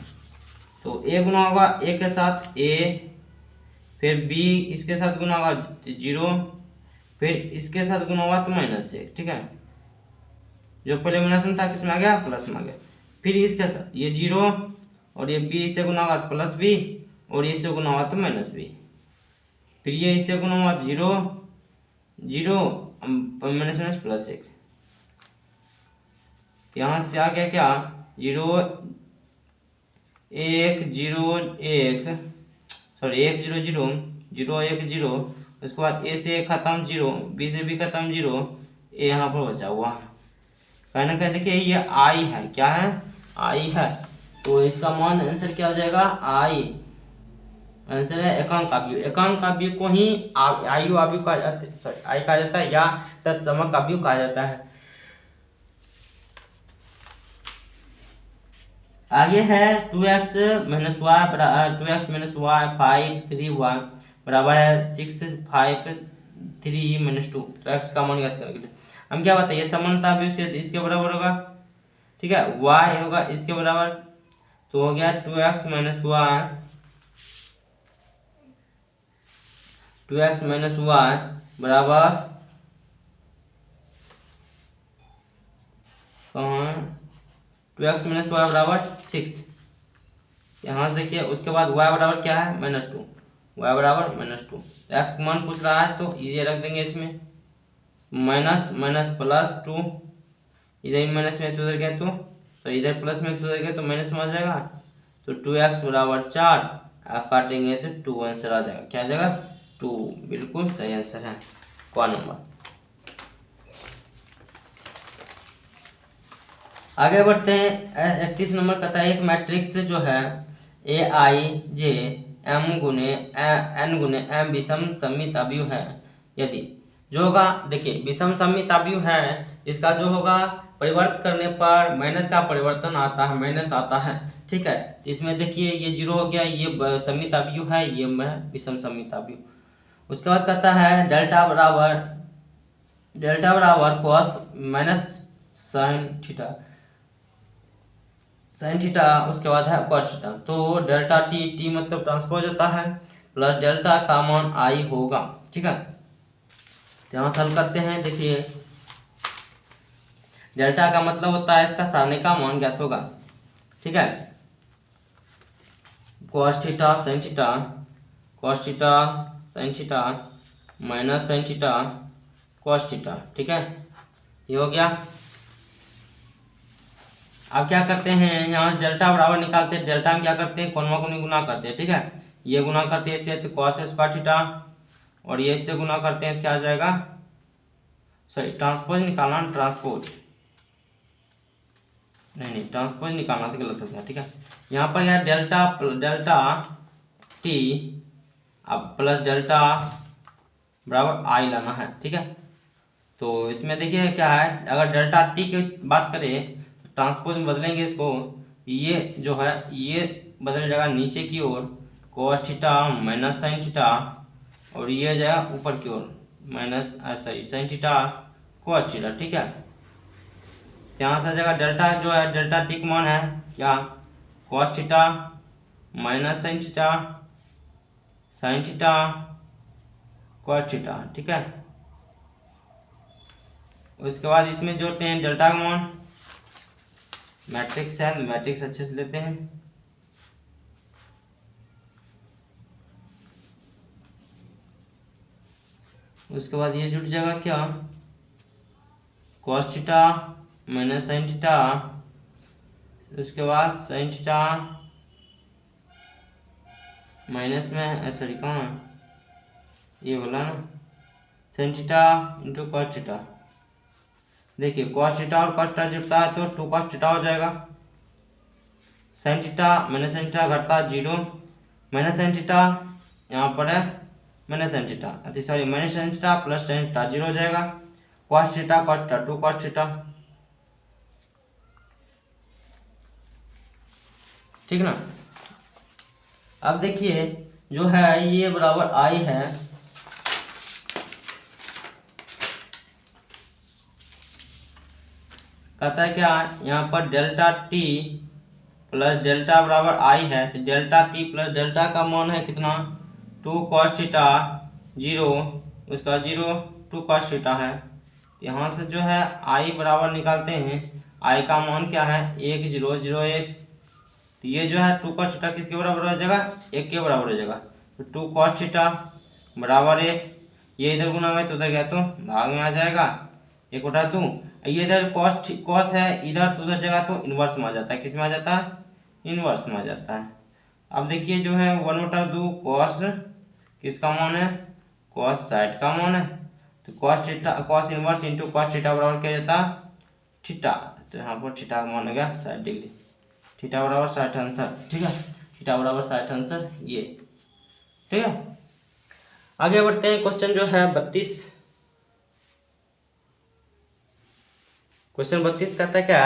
A: तो ए गुना होगा ए के साथ ए, फिर बी इसके साथ गुना होगा 0, फिर इसके साथ गुना होगा तो -1, ठीक है। जो पहले माइनस में था किसमें आ गया, प्लस में आ गया, फिर इसके साथ ये 0 और ये बी इससे गुना होगा तो प्लस बी, और इससे गुना होगा तो -b, फिर ये इससे गुना होगा तो 0 0 -1 यहाँ से आ गया क्या, 0 1 0 1 सॉरी 1 0 0 0 1 0, उसके बाद ए से खत्म 0, बी से भी खत्म 0, ए यहाँ पर बचा हुआ है, कहना कहते देखिए ये आई है, क्या है, आई है, तो इसका मान आंसर क्या हो जाएगा, आई, आंसर है एकांक अवयव। एकांक अवयव को ही आयु अवयव कहा जाता है, सॉरी आई कहा जाता है, या तत्समक अवयव कहा जाता है। आगे है 2x माइनस वाई 5 3 y बराबर है 6 5 3 -2, तो x का मान ज्ञात करने के लिए हम क्या बताइए, समानता अवयव से इसके बराबर होगा, ठीक है, y होगा इसके बराबर, तो हो गया 2x माइनस वाई बराबर कहाँ, 2x माइनस वाई बराबर 6, यहाँ से देखिए, उसके बाद y बराबर क्या है, -2, y बराबर -2, x मान पूछ रहा है तो ये रख देंगे इसमें, माइनस माइनस +2, इधर माइनस में तो उधर गया तो इधर प्लस में तो उधर गया तो माइनस में आ जाएगा, तो 2x बराबर 4, काटेंगे तो 2 आंसर आ जाएगा, क्या आ जाएगा 2, बिल्कुल सही आंसर है, क नंबर। आगे बढ़ते हैं, 31 नंबर कहता है एक मैट्रिक्स जो है AIJ M गुने N गुने M विषम सममित अवयव है, यदि जो होगा, देखिए विषम सममित अवयव है, इसका जो होगा परिवर्तित करने पर माइनस का परिवर्तन आता है, माइनस आता है। ठीक है, तो इसमें देखिए ये जीरो हो गया, ये सममित अवयव है, ये में विषम सममित अवयव। उसके बाद कहता है डेल्टा बराबर कॉस माइनस साइन थीटा, उसके बाद है कॉस थीटा। तो डेल्टा टी मतलब ट्रांसपोज होता है, प्लस डेल्टा का मान आई होगा। ठीक है, तो यहाँ सॉल्व करते हैं। देखिए डेल्टा का मतलब होता है इसका सारणी का मान ज्ञात होगा। ठीक है, cos theta sin theta, cos theta sin theta minus sin theta cos theta. ठीक है, ये हो गया। अब क्या करते हैं, यहाँ से डेल्टा बराबर निकालते हैं। डेल्टा में क्या करते हैं, कोनों कोनी गुना करते हैं। ठीक है, ये गुना करते हैं इससे तो cos स्क्वायर थीटा, और ये इससे गुना करते हैं क्या आ जाएगा, सॉरी ट्रांसपोज निकालना, ट्रांसपोज नहीं ट्रांसपोज निकालना तो गलत हो गया। ठीक है, यहाँ पर यार डेल्टा टी अब प्लस डेल्टा बराबर आई लाना है। ठीक है, तो इसमें देखिए क्या है, अगर डेल्टा टी की बात करें तो ट्रांसपोज में बदलेंगे इसको, ये जो है ये बदल जाएगा नीचे की ओर cos theta minus sine theta, और ये जाएगा ऊपर की ओर minus sorry sine theta cos theta. ठीक है, यहाँ से जगह डेल्टा जो है डेल्टा टी का मान है क्या, cos theta minus sine theta cos theta. ठीक है, उसके बाद इसमें जोड़ते हैं डेल्टा का मान, मैट्रिक्स है मैट्रिक्स अच्छे से लेते हैं। उसके बाद ये जुट जाएगा क्या, cos theta minus sine theta, उसके बाद साइन थीटा माइनस में सॉरी कहाँ ये बोला ना, sine theta into cos theta. देखिए cos थीटा और cos थीटा जुड़ता है तो 2 cos थीटा हो जाएगा, sine theta minus sine theta घटता है 0, माइनस साइन थीटा यहाँ पर है माइनस साइन थीटा, अति sorry minus sine theta plus sine theta 0 हो जाएगा, cos थीटा 2 cos थीटा। ठीक ना, अब देखिए जो है ये बराबर आई है, कहता है क्या, यहाँ पर डेल्टा टी प्लस डेल्टा बराबर आई है, तो डेल्टा टी प्लस डेल्टा का मान है कितना 2 cos थीटा 0, उसका 0 2 cos थीटा है। यहाँ से जो है आई बराबर निकालते हैं, आई का मान क्या है 1 0 0 1, तो ये जो है 2 cos थीटा किसके बराबर हो जाएगा, 1 के बराबर हो जाएगा। तो 2 cos थीटा बराबर 1, ये इधर गुना में तो उधर गया तो भाग में आ जाएगा, 1/2। ये इधर cos है इधर तो उधर जगह तो इनवर्स में आ जाता है, किस में आ जाता है, इनवर्स में आ जाता है। अब देखिए जो है 1/2 cos किसका मान है, cos 60 का मान है, तो cos inverse into cos theta बराबर क्या जाता है थीटा, तो यहाँ पर थीटा का मान हो गया 60 डिग्री, थीटा बराबर 60 आंसर। ठीक है, थीटा बराबर 60 आंसर ये। ठीक है, आगे बढ़ते हैं, क्वेश्चन जो है 32, क्वेश्चन 32 कहता है क्या,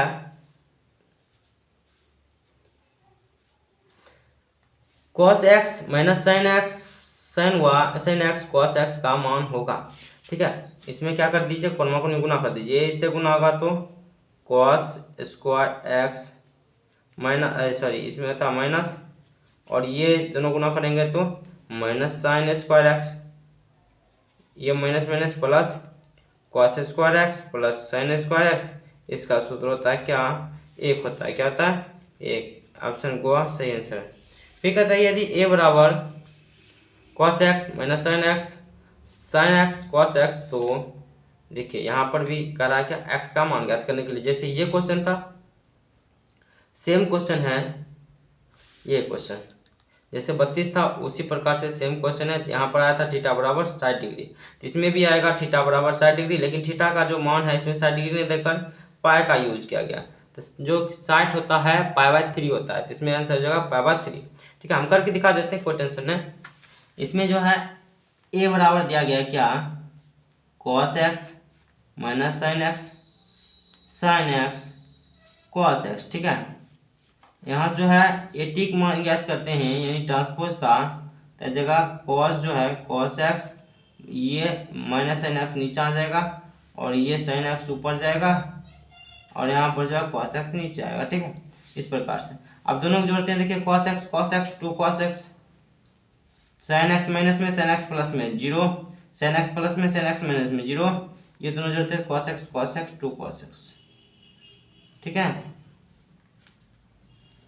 A: cos x minus sine x cos x का मान होगा। ठीक है, इसमें क्या कर दीजिए, कोनों को गुना कर दीजिए, इससे गुना होगा तो cos square x minus sorry इसमें होता है माइनस, और ये दोनों गुना करेंगे तो माइनस साइन स्क्वायर x, ये minus minus plus cos square x plus sine square x, इसका सूत्र होता है क्या, 1 होता है, क्या होता है 1। ऑप्शन को सही आंसर है। फिर कहता है यदि a बराबर cos x minus sine x cos x, तो देखिए यहाँ पर भी करा क्या, x का मान ज्ञात करने के लिए, जैसे ये क्वेश्चन था सेम क्वेश्चन है, ये क्वेश्चन जैसे 32 था उसी प्रकार से सेम क्वेश्चन है। यहाँ पर आया था थीटा बराबर 60 डिग्री, तो इसमें भी आएगा थीटा बराबर 60 डिग्री, लेकिन थीटा का जो मान है इसमें 60 डिग्री नहीं देकर पाई का यूज किया गया, तो जो 60 होता है π/3 होता है, तो इसमें आंसर हो जाएगा π/3। ठीक है, हम करके दिखा देते हैं, कोई टेंशन नहीं। इसमें जो है a बराबर दिया गया क्या, cos x minus sine x sine X cos X. ठीक है, यहाँ जो है ए टी का मान ज्ञात करते हैं यानी ट्रांसपोज का, तो जगह कॉस जो है कॉस एक्स, ये माइनस साइन एक्स नीचे आ जाएगा और ये साइन एक्स ऊपर जाएगा और यहाँ पर जो है कॉस एक्स नीचे आएगा। ठीक है, इस प्रकार से अब दोनों को जोड़ते हैं। देखिए cos X to cos X, sine X minus में साइन एक्स प्लस में जीरो, साइन एक्स प्लस में साइन एक्स माइनस में जीरो, ये दोनों जोड़ते हैं cos X to cos X. ठीक है,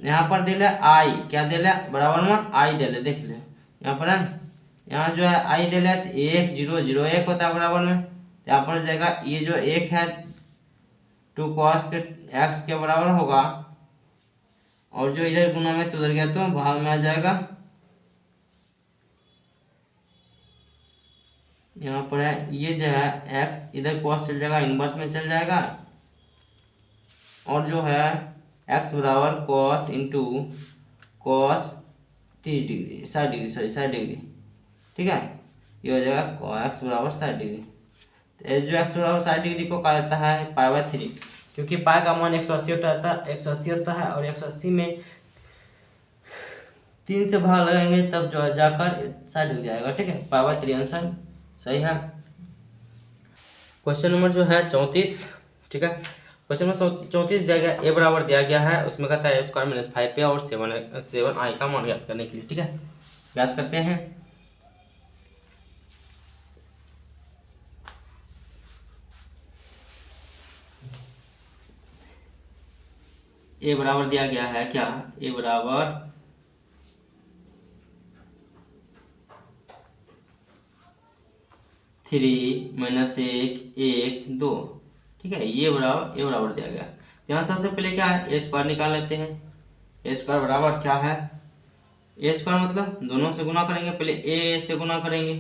A: यहाँ पर दे ले आई, क्या दे ले बराबर में आई दे ले, देख ले यहाँ पर है, यहाँ जो है आई दे ले तो एक जीरो जीरो एक होता है बराबर में, तो यहाँ पर जाएगा ये जो एक है टू कॉस के एक्स के बराबर होगा और जो इधर गुना में तो उधर गया तो भाग में आ जाएगा। यहाँ पर है ये जो है एक्स इधर कॉस चल जाएगा इनवर्स में चल जाएगा और जो है एक्स बराबर cos into cos 30 degree 60 degree sorry 60 degree. ठीक है, ये हो जाएगा एक्स बराबर 60 डिग्री। तो जो एक्स बराबर 60 डिग्री को कहा जाता है पाई बाय 3, क्योंकि पाई का मान 180 होता है और 180 में 3 से भाग लगाएंगे तब जो है जाकर 60 डिग्री आएगा। ठीक है, पाई बाय 3 आंसर सही है। क्वेश्चन नंबर जो है 34। ठीक है, क्वेश्चन नंबर 34 दिया गया, ए बराबर दिया गया है, उसमें कहता है स्क्वायर माइनस 5 और 7 आई का मान ज्ञात करने के लिए। ठीक है, ज्ञात करते हैं। ए बराबर दिया गया है क्या, ए बराबर 3 माइनस 1 2। ठीक है, ये बराबर ए बराबर दिया गया। यहाँ सबसे पहले क्या है ए स्क्वायर निकाल लेते हैं। ए स्क्वायर बराबर क्या है, ए स्क्वायर मतलब दोनों से गुना करेंगे, पहले ए से गुना करेंगे,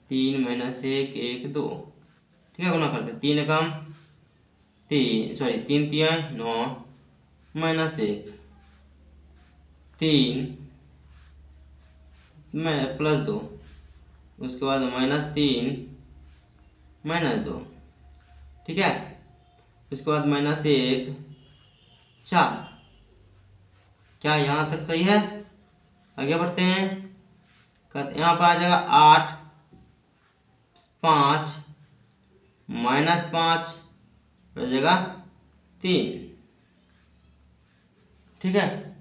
A: तीन माइनस एक दो। ठीक है, गुना करते 3 एकम 3 सॉरी 3 3 9 माइनस 1 3 में प्लस 2, उसके बाद -3 -2। ठीक है, उसके बाद -1 4। क्या यहाँ तक सही है? आगे बढ़ते हैं। यहाँ पर आ जाएगा 8 5 -5 हो जाएगा 3। ठीक है,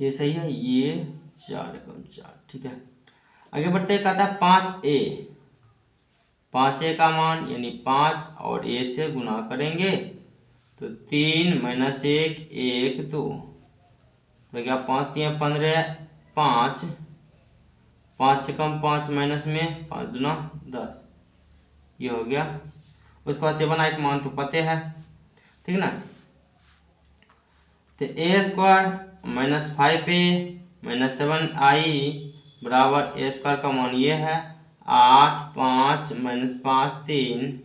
A: ये सही है, ये 4 कम 4। ठीक है, आगे बढ़ते हैं। कहता है 5a का मान यानी 5 और a से गुना करेंगे तो 3 माइनस 1 2, तो क्या 5 3 15 5 5 से कम 5 माइनस में 5 दूना 10, ये हो गया। उसके बाद 7 आई का मान तो पते है। ठीक ना, तो ए square minus 5a minus 7i बराबर ए स्क्वायर का मान ये है 8 5 माइनस 5 3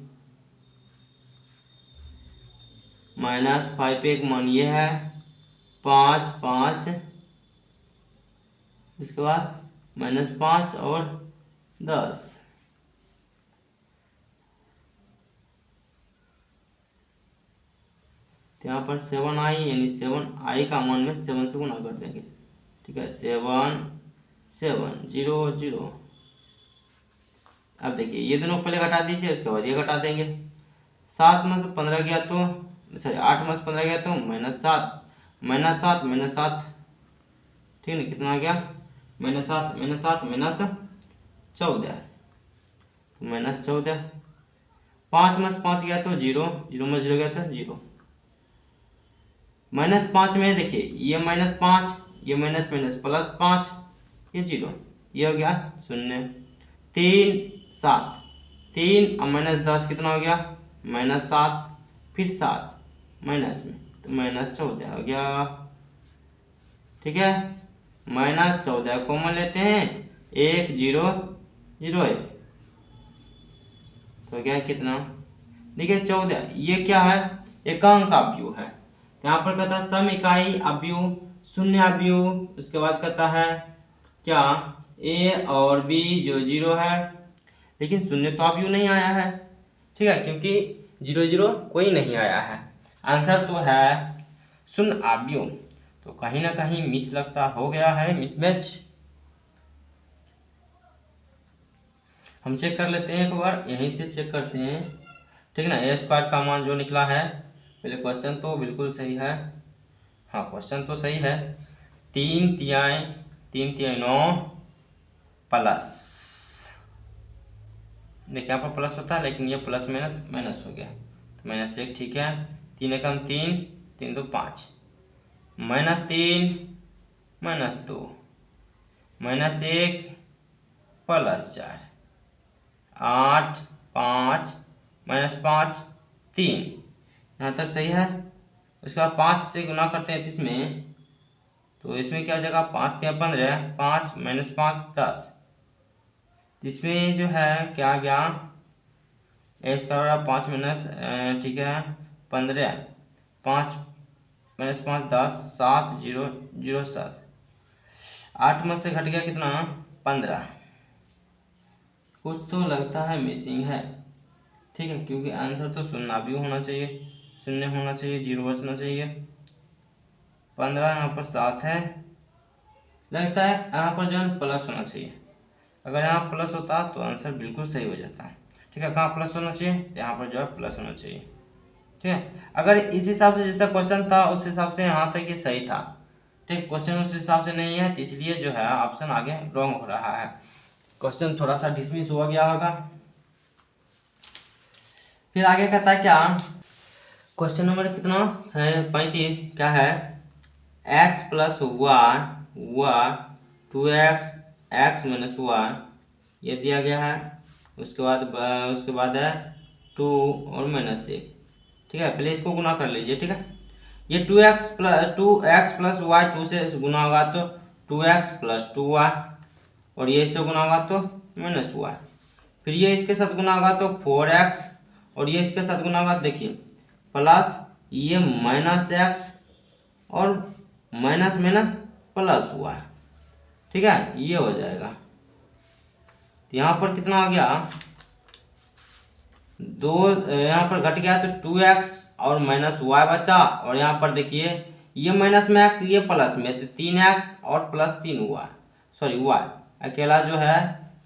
A: माइनस 5a का मान ये है 5 5, इसके बाद -5 और 10। तो यहाँ पर 7i यानी 7i का मान में 7 से गुना कर देंगे। ठीक है, 7 7 0 0। अब देखिए ये दोनों पहले घटा दीजिए, उसके बाद ये घटा देंगे। 7 में से 15 गया तो सॉरी 8 में से 15 गया तो -7 -7 -7। ठीक है, कितना आ गया -7 -7 -14, -14। 5 में से 5 गया तो 0 0 में 0 गया तो 0। -5 में देखिए ये -5 ये माइनस प्लस 5 ये 0, ये हो गया 0। 3 7 3 और -10 कितना हो गया -7, फिर 7 माइनस में तो -14 हो गया। ठीक है, -14 कॉमन लेते हैं 1 0 0 1, तो क्या कितना देखिए 14। ये क्या है, एकांक का व्यू है, यहाँ पर कहता है सम इकाई अवयव शून्य अवयव, उसके बाद कहता है क्या ए और बी जो 0 है, लेकिन शून्य तो अवयव नहीं आया है, ठीक है, क्योंकि 0 0 कोई नहीं आया है। आंसर तो है शून्य अवयव। तो कहीं ना कहीं मिस लगता हो गया है, मिसमैच। हम चेक कर लेते हैं एक बार, यहीं से चेक करते हैं, ठीक ना। ए स्क्वायर का मान जो निकला है, पहले क्वेश्चन तो बिल्कुल सही है, हाँ क्वेश्चन तो सही है। 3 तिहाई 9 प्लस, देखिए यहाँ पर प्लस होता है, लेकिन ये प्लस माइनस माइनस हो गया, तो -1 ठीक है। 3 एकम 3, 3 2 5, -3 -2 -1 +4 8 5 -5 3, यहाँ तक सही है। उसके बाद 5 से गुना करते हैं इसमें, तो इसमें क्या हो जाएगा, 5 3 15, 5 -5 10, इसमें जो है क्या गया, ए स्क्वायर 5 माइनस ठीक है 15, 5 -5 10, 7 0 0 7, 8 में से घट गया कितना 15, कुछ तो लगता है मिसिंग है, ठीक है, क्योंकि आंसर तो शून्य भी होना चाहिए, शून्य होना चाहिए, 0 बचना चाहिए। 15 यहाँ पर 7 है, लगता है यहाँ पर जो है प्लस होना चाहिए, अगर यहाँ प्लस होता तो आंसर बिल्कुल सही हो जाता है, ठीक है। कहाँ प्लस होना चाहिए, यहाँ पर जो है प्लस होना चाहिए, ठीक है। अगर इस हिसाब से जैसा क्वेश्चन था उस हिसाब से यहाँ तक ये सही था, ठीक, क्वेश्चन उस हिसाब से नहीं है, तो इसलिए जो है ऑप्शन आगे रॉन्ग हो रहा है, क्वेश्चन थोड़ा सा डिसमिस हो गया होगा। फिर आगे कहता है क्या, क्वेश्चन नंबर कितना 35 क्या है, x + y 2x x - y ये दिया गया है, उसके बाद है 2 और -1, ठीक है। पहले इसको गुना कर लीजिए, ठीक है। ये 2x + y 2 से गुना होगा तो 2x + 2y, और ये इससे गुना होगा तो -y, फिर ये इसके साथ गुना होगा तो 4x, और ये इसके साथ गुना होगा, देखिए प्लस ये -x और माइनस माइनस प्लस हुआ है, ठीक है, ये हो जाएगा। तो यहाँ पर कितना हो गया, दो यहाँ पर घट गया तो 2x और -y बचा, और यहाँ पर देखिए ये माइनस में x ये प्लस में, तो 3x और +3y, सॉरी y अकेला जो है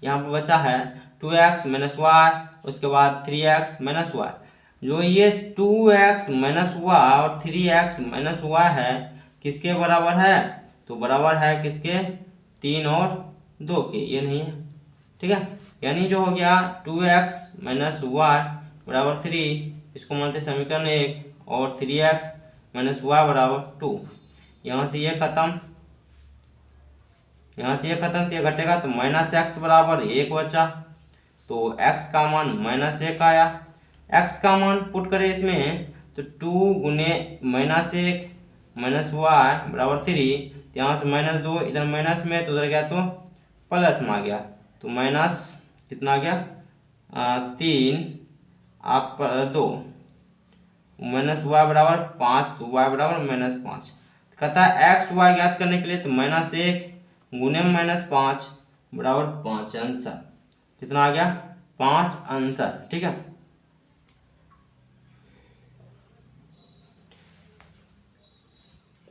A: यहाँ पर बचा है 2x - y, उसके बाद 3x - y, जो ये 2x - y और 3x - y है किसके बराबर है, तो बराबर है किसके, 3 और 2 के, ये नहीं है, ठीक है। यानी जो हो गया 2x - y = 3, इसको मानते समीकरण 1, और 3x - y = 2, यहाँ से ये खत्म, यहाँ से ये खत्म, तो ये घटेगा तो -x = 1 बचा, तो x का मान -1 आया। x का मान पुट करें इसमें तो 2 × -1 -y = 3, यहाँ से -2 इधर माइनस में, तो उधर गया तो प्लस में आ गया, तो माइनस कितना आ गया 3 आप 2 -y = 5, तो y = -5, कहता है x y ज्ञात करने के लिए, तो -1 × -5 = 5 आंसर, कितना आ गया 5 आंसर, ठीक है।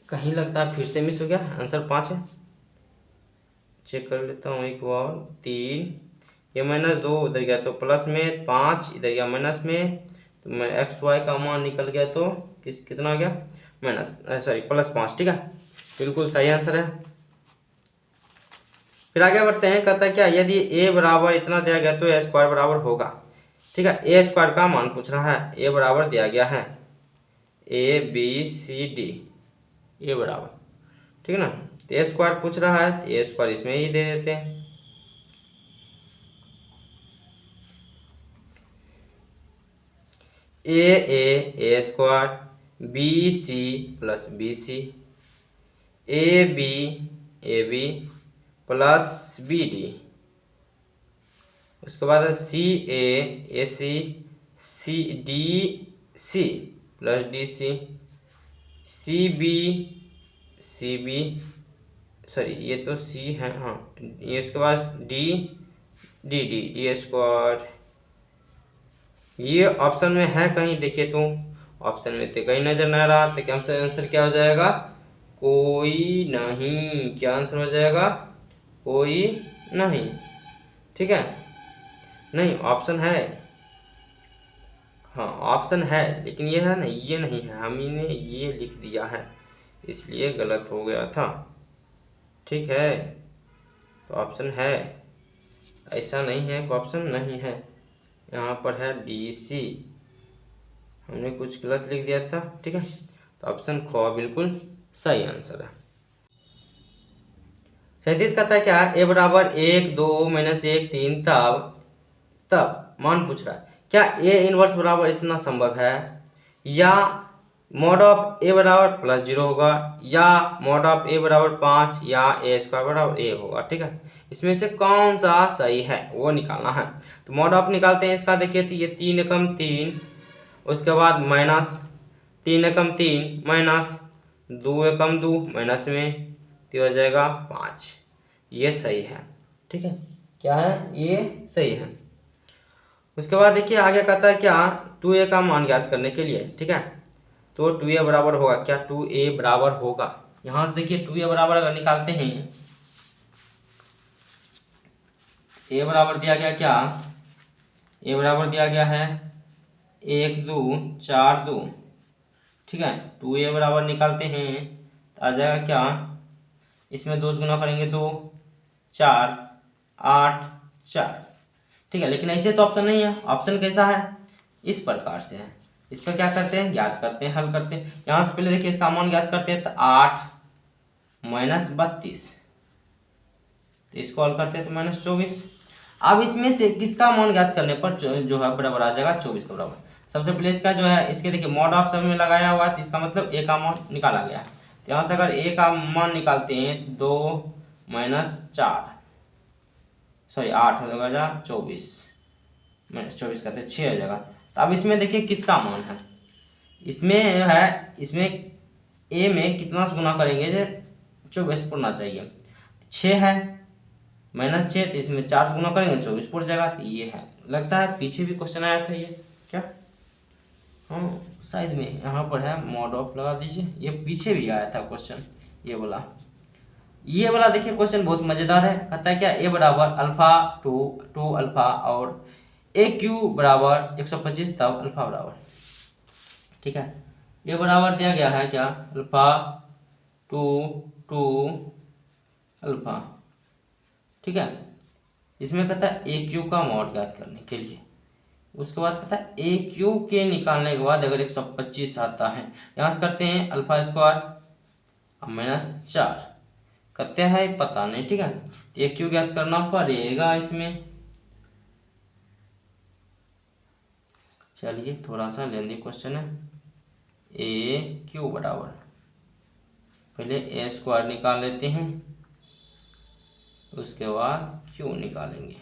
A: कहीं लगता है फिर से मिस हो गया, आंसर 5 है, चेक कर लेता हूँ एक बार। 3 ये -2 उधर गया तो प्लस में, 5 इधर गया माइनस में, तो मैं x y का मान निकल गया तो कितना आ गया +5, ठीक है, बिल्कुल सही आंसर है। फिर आगे बढ़ते हैं, कहता है क्या, यदि a बराबर इतना दिया गया तो a स्क्वायर बराबर होगा, ठीक है। a स्क्वायर का मान पूछ रहा है, a बराबर दिया गया है ABCD, a बराबर, ठीक है ना, तो a स्क्वायर पूछ रहा है, तो a स्क्वायर इसमें ही दे देते हैं, a square BC + BC AB + BD, उसके बाद CA AC CDC + DC C B, C B sorry ये तो सी है, हाँ ये इसके बाद D, D D D square, ये ऑप्शन में है कहीं देखिए तो, ऑप्शन में तो कहीं नजर नहीं आ रहा, तो क्या आंसर क्या हो जाएगा, कोई नहीं। क्या आंसर हो जाएगा, कोई नहीं। ठीक है, नहीं ऑप्शन है, हाँ ऑप्शन है, लेकिन ये है ना, ये नहीं है, हम ने ये लिख दिया है इसलिए गलत हो गया था। ठीक है, तो ऑप्शन है, ऐसा नहीं है कि ऑप्शन नहीं है, यहाँ पर है डी सी, हमने कुछ गलत लिख दिया था। ठीक है, तो ऑप्शन ख बिल्कुल सही आंसर है। 37 कहता है क्या, ए बराबर 1 2 माइनस 1 3 तब तब मान पूछ रहा है, क्या ए इनवर्स बराबर इतना संभव है, या मॉड ऑफ ए बराबर प्लस 0 होगा, या मॉड ऑफ ए बराबर 5, या ए स्क्वायर बराबर ए होगा। ठीक है, इसमें से कौन सा सही है वो निकालना है। तो मॉड ऑफ निकालते हैं इसका, देखिए तो ये 3 एकम 3, उसके बाद माइनस 3 एकम 3 माइनस 2 एकम 2 माइनस में, तो हो जाएगा 5, ये सही है। ठीक है, क्या है, ये सही है। उसके बाद देखिए आगे कहता है क्या, 2a का मान ज्ञात करने के लिए। ठीक है, तो 2a बराबर होगा क्या, 2a बराबर होगा, यहाँ से देखिए 2a बराबर अगर निकालते हैं, a बराबर दिया गया क्या, a बराबर दिया गया है 1 2 4 2। ठीक है, 2a बराबर निकालते हैं तो आ जाएगा क्या, इसमें 2 से गुना करेंगे 2 4 8 4। ठीक है, लेकिन ऐसे तो ऑप्शन नहीं है, ऑप्शन कैसा है, इस प्रकार से है। इसका क्या करते हैं, ज्ञात करते हैं, हल करते हैं। यहाँ से पहले देखिए इसका मान ज्ञात करते हैं, तो 8 माइनस 32, तो इसको हल करते हैं तो माइनस 24। अब इसमें से किसका मान ज्ञात करने पर जो है बराबर आ जाएगा 24 का बराबर। सबसे पहले इसका जो है, इसके देखिए मॉड ऑफ सब में लगाया हुआ है, तो इसका मतलब ए का मान निकाला गया है। तो यहाँ से अगर ए का मान निकालते हैं 2 माइनस 4 सॉरी 8 हो जाएगा 24 माइनस 24 करते 6 हो जाएगा। तो अब इसमें देखिए किसका मान है, इसमें है, इसमें ए में कितना से गुना करेंगे जो 24 पुरना चाहिए, 6 है माइनस 6, तो इसमें 4 से गुना करेंगे 24 पुर जाएगा। तो ये है, लगता है पीछे भी क्वेश्चन आया था ये क्या, हाँ शायद में यहाँ पर है, मॉड ऑफ लगा दीजिए, ये पीछे भी आया था क्वेश्चन ये वाला। ये वाला देखिए क्वेश्चन बहुत मजेदार है, कहता है क्या, ए बराबर अल्फा 2 अल्फा और ए क्यू बराबर 125 तब अल्फा बराबर। ठीक है, ये बराबर दिया गया है क्या, अल्फा 2 अल्फा। ठीक है, इसमें कहता है ए क्यू का मॉड ज्ञात करने के लिए। उसके बाद कहता है ए क्यू के निकालने के बाद अगर 125 आता है, यहाँ से करते हैं अल्फा स्क्वायर माइनस 4, कहते हैं पता नहीं। ठीक है, तो ए क्यू ज्ञात करना पड़ेगा इसमें। चलिए थोड़ा सा लेंदी क्वेश्चन है, ए क्यू बराबर, पहले ए स्क्वायर निकाल लेते हैं, उसके बाद क्यू निकालेंगे।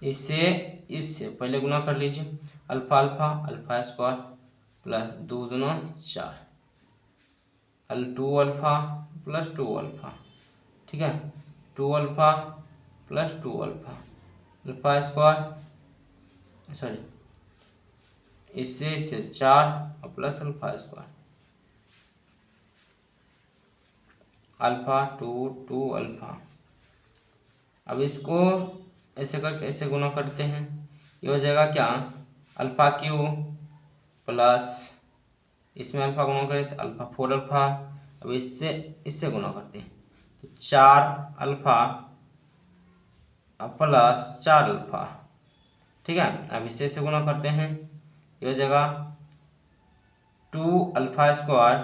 A: इससे पहले गुना कर लीजिए, alpha alpha alpha square plus 2 दूना 4 2 अल्फा प्लस 2 अल्फा। ठीक है, 2 alpha plus 2 alpha alpha square sorry इससे 4 और plus alpha square alpha 2 alpha. अब इसको ऐसे करके ऐसे गुना करते हैं, ये हो जाएगा क्या, अल्फा क्यू प्लस इसमें अल्फा गुना करें तो अल्फा 4 अल्फा। अब इससे गुना करते हैं तो 4 अल्फा प्लस 4 अल्फा। ठीक है, अब इससे गुना करते हैं, ये हो जाएगा 2 अल्फा स्क्वायर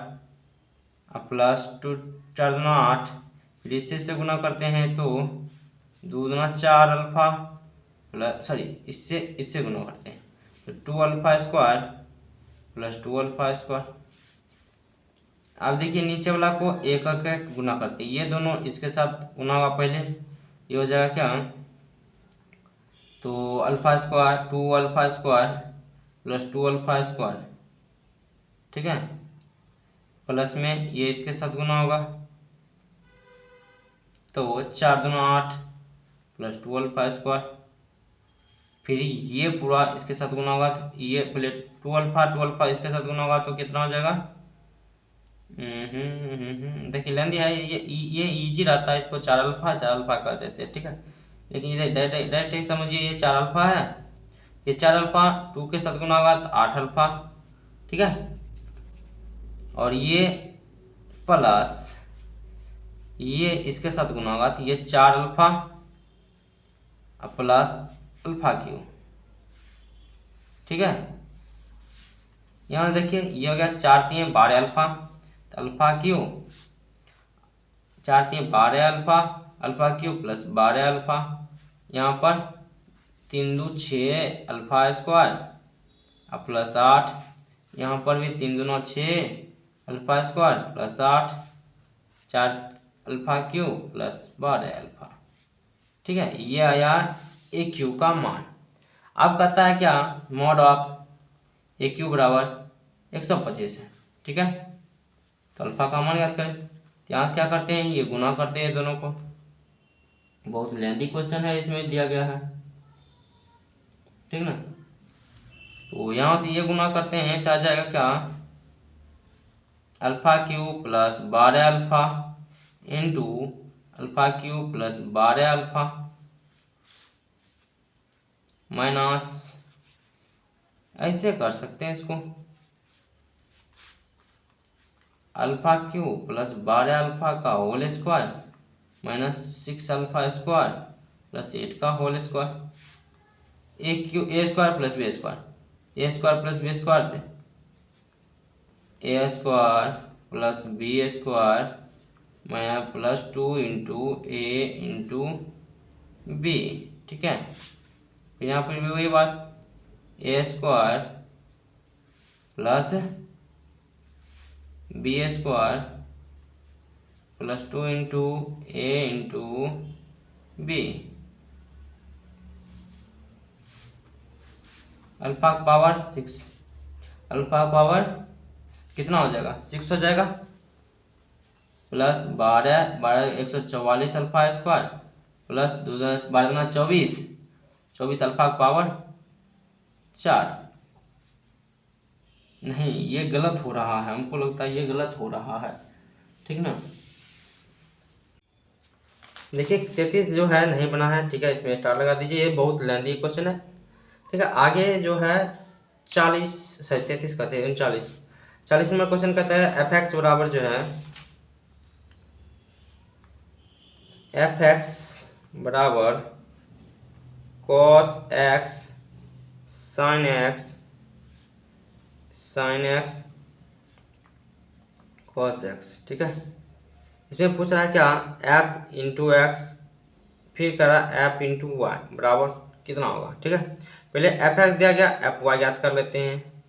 A: प्लस 2 4 दूना 8, फिर इससे गुना करते हैं तो 2 दूना 4 अल्फा प्लस सॉरी इससे गुना करते हैं तो 2 alpha square plus 2 alpha square. अब देखिए नीचे वाला को एक करके गुना करते हैं, ये दोनों इसके साथ गुना होगा पहले, ये हो जाएगा क्या, तो alpha square 2 alpha square plus 2 alpha square, ठीक है, प्लस में ये इसके साथ गुना होगा तो 4 दूना 8 प्लस 2 अल्फा स्क्वायर, फिर ये पूरा इसके साथ गुना होगा तो ये पहले 2 अल्फा इसके साथ गुना होगा तो कितना हो जाएगा। देखिए लेंदी है ये इजी रहता है, इसको 4 अल्फा कर देते हैं, ठीक है, लेकिन ये डायरेक्ट समझिए ये 4 अल्फा है, ये 4 अल्फा 2 के साथ गुना होगा तो 8 अल्फा, ठीक है, और ये प्लस ये इसके साथ गुना होगा तो ये 4 अल्फा प्लस अल्फा क्यू, ठीक है। यहाँ देखिए ये हो गया 4 3 12 अल्फा, तो alpha Q 4 3 12 alpha, alpha cube plus 12 alpha, यहाँ पर 3 2 6 अल्फा स्क्वायर प्लस 8, यहाँ पर भी 3 दूना 6 alpha square plus 8, 4 alpha cube plus 12 alpha, ठीक है, ये आया ए क्यू का मान। अब कहता है क्या, मॉड ऑफ ए क्यू बराबर 125 है, ठीक है, तो अल्फा का मान याद करें, तो यहाँ से क्या करते हैं, ये गुना करते हैं दोनों को, बहुत लेंथी क्वेश्चन है इसमें दिया गया है, ठीक ना, तो यहाँ से ये गुना करते हैं तो आ जाएगा क्या, alpha cube plus 12 alpha into alpha cube plus 12 alpha minus, ऐसे कर सकते हैं इसको, अल्फा क्यू प्लस 12 अल्फा का whole square minus 6 alpha square plus 8 का whole square, A square plus B square, A square plus B square थे, A square plus B square minus plus 2 into A into B, ठीक है, फिर यहाँ पर भी वही बात, ए square plus B square plus 2 into A into B, alpha power 6, alpha power कितना हो जाएगा 6 हो जाएगा, plus 12 144 alpha square plus 12 24 alpha power 4, नहीं ये गलत हो रहा है, हमको लगता है ये गलत हो रहा है, ठीक ना, देखिए 33 जो है नहीं बना है, ठीक है, इसमें स्टार लगा दीजिए, ये बहुत लेंथी क्वेश्चन है, ठीक है। आगे जो है 33 कहते हैं 40 नंबर क्वेश्चन कहता है एफ एक्स बराबर जो है एफ एक्स बराबर cos X sine X cos X, ठीक है, इसमें पूछ रहा है क्या, एफ इंटू एक्स फिर करा एफ इंटू वाई बराबर कितना होगा, ठीक है, पहले एफ एक्स दिया गया, एफ वाई याद कर लेते हैं,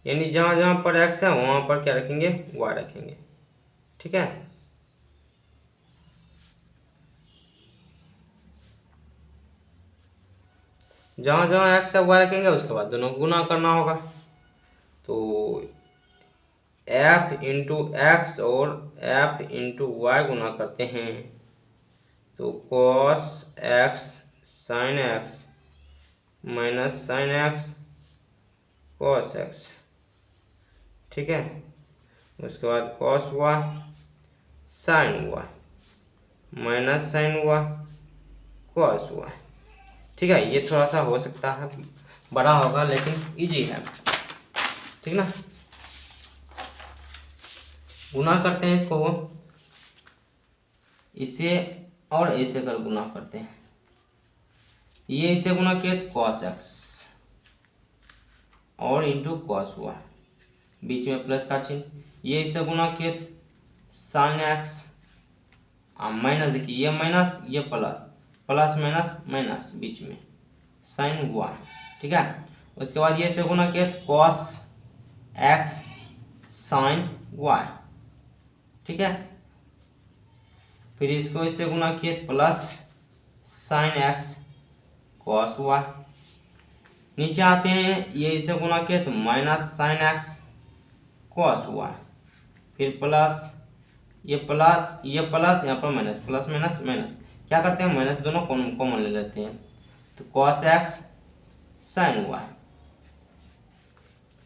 A: यानी जहाँ जहाँ पर एक्स है वहाँ पर क्या रखेंगे, वाई रखेंगे, ठीक है, जहाँ जहाँ एक्स है वाई रखेंगे, उसके बाद दोनों गुना करना होगा, तो एफ इंटू एक्स और एफ इंटू वाई गुना करते हैं तो cos X sine X minus sine X cos X, ठीक है, उसके बाद cos Y sine Y minus sine Y cos Y, ठीक है, ये थोड़ा सा हो सकता है बड़ा होगा लेकिन इजी है, ठीक ना, गुना करते हैं इसको, इसे और ऐसे कर गुना करते हैं, ये इसे गुना किया कॉस एक्स और इंटू कॉस वाई, बीच में प्लस का चिन्ह, ये इसे गुना किए साइन एक्स माइनस, देखिए ये माइनस ये प्लस, प्लस माइनस माइनस बीच में साइन वाई, ठीक है, उसके बाद ये इसे गुना किए कॉस एक्स साइन वाई, ठीक है, फिर इसको इससे गुना किए plus sine X cos Y, नीचे आते हैं ये इससे गुना किए तो minus sine X cos Y, फिर प्लस ये प्लस यहाँ पर माइनस, प्लस माइनस माइनस, क्या करते हैं माइनस दोनों कॉमन ले लेते हैं, तो कॉस एक्स साइन वाई,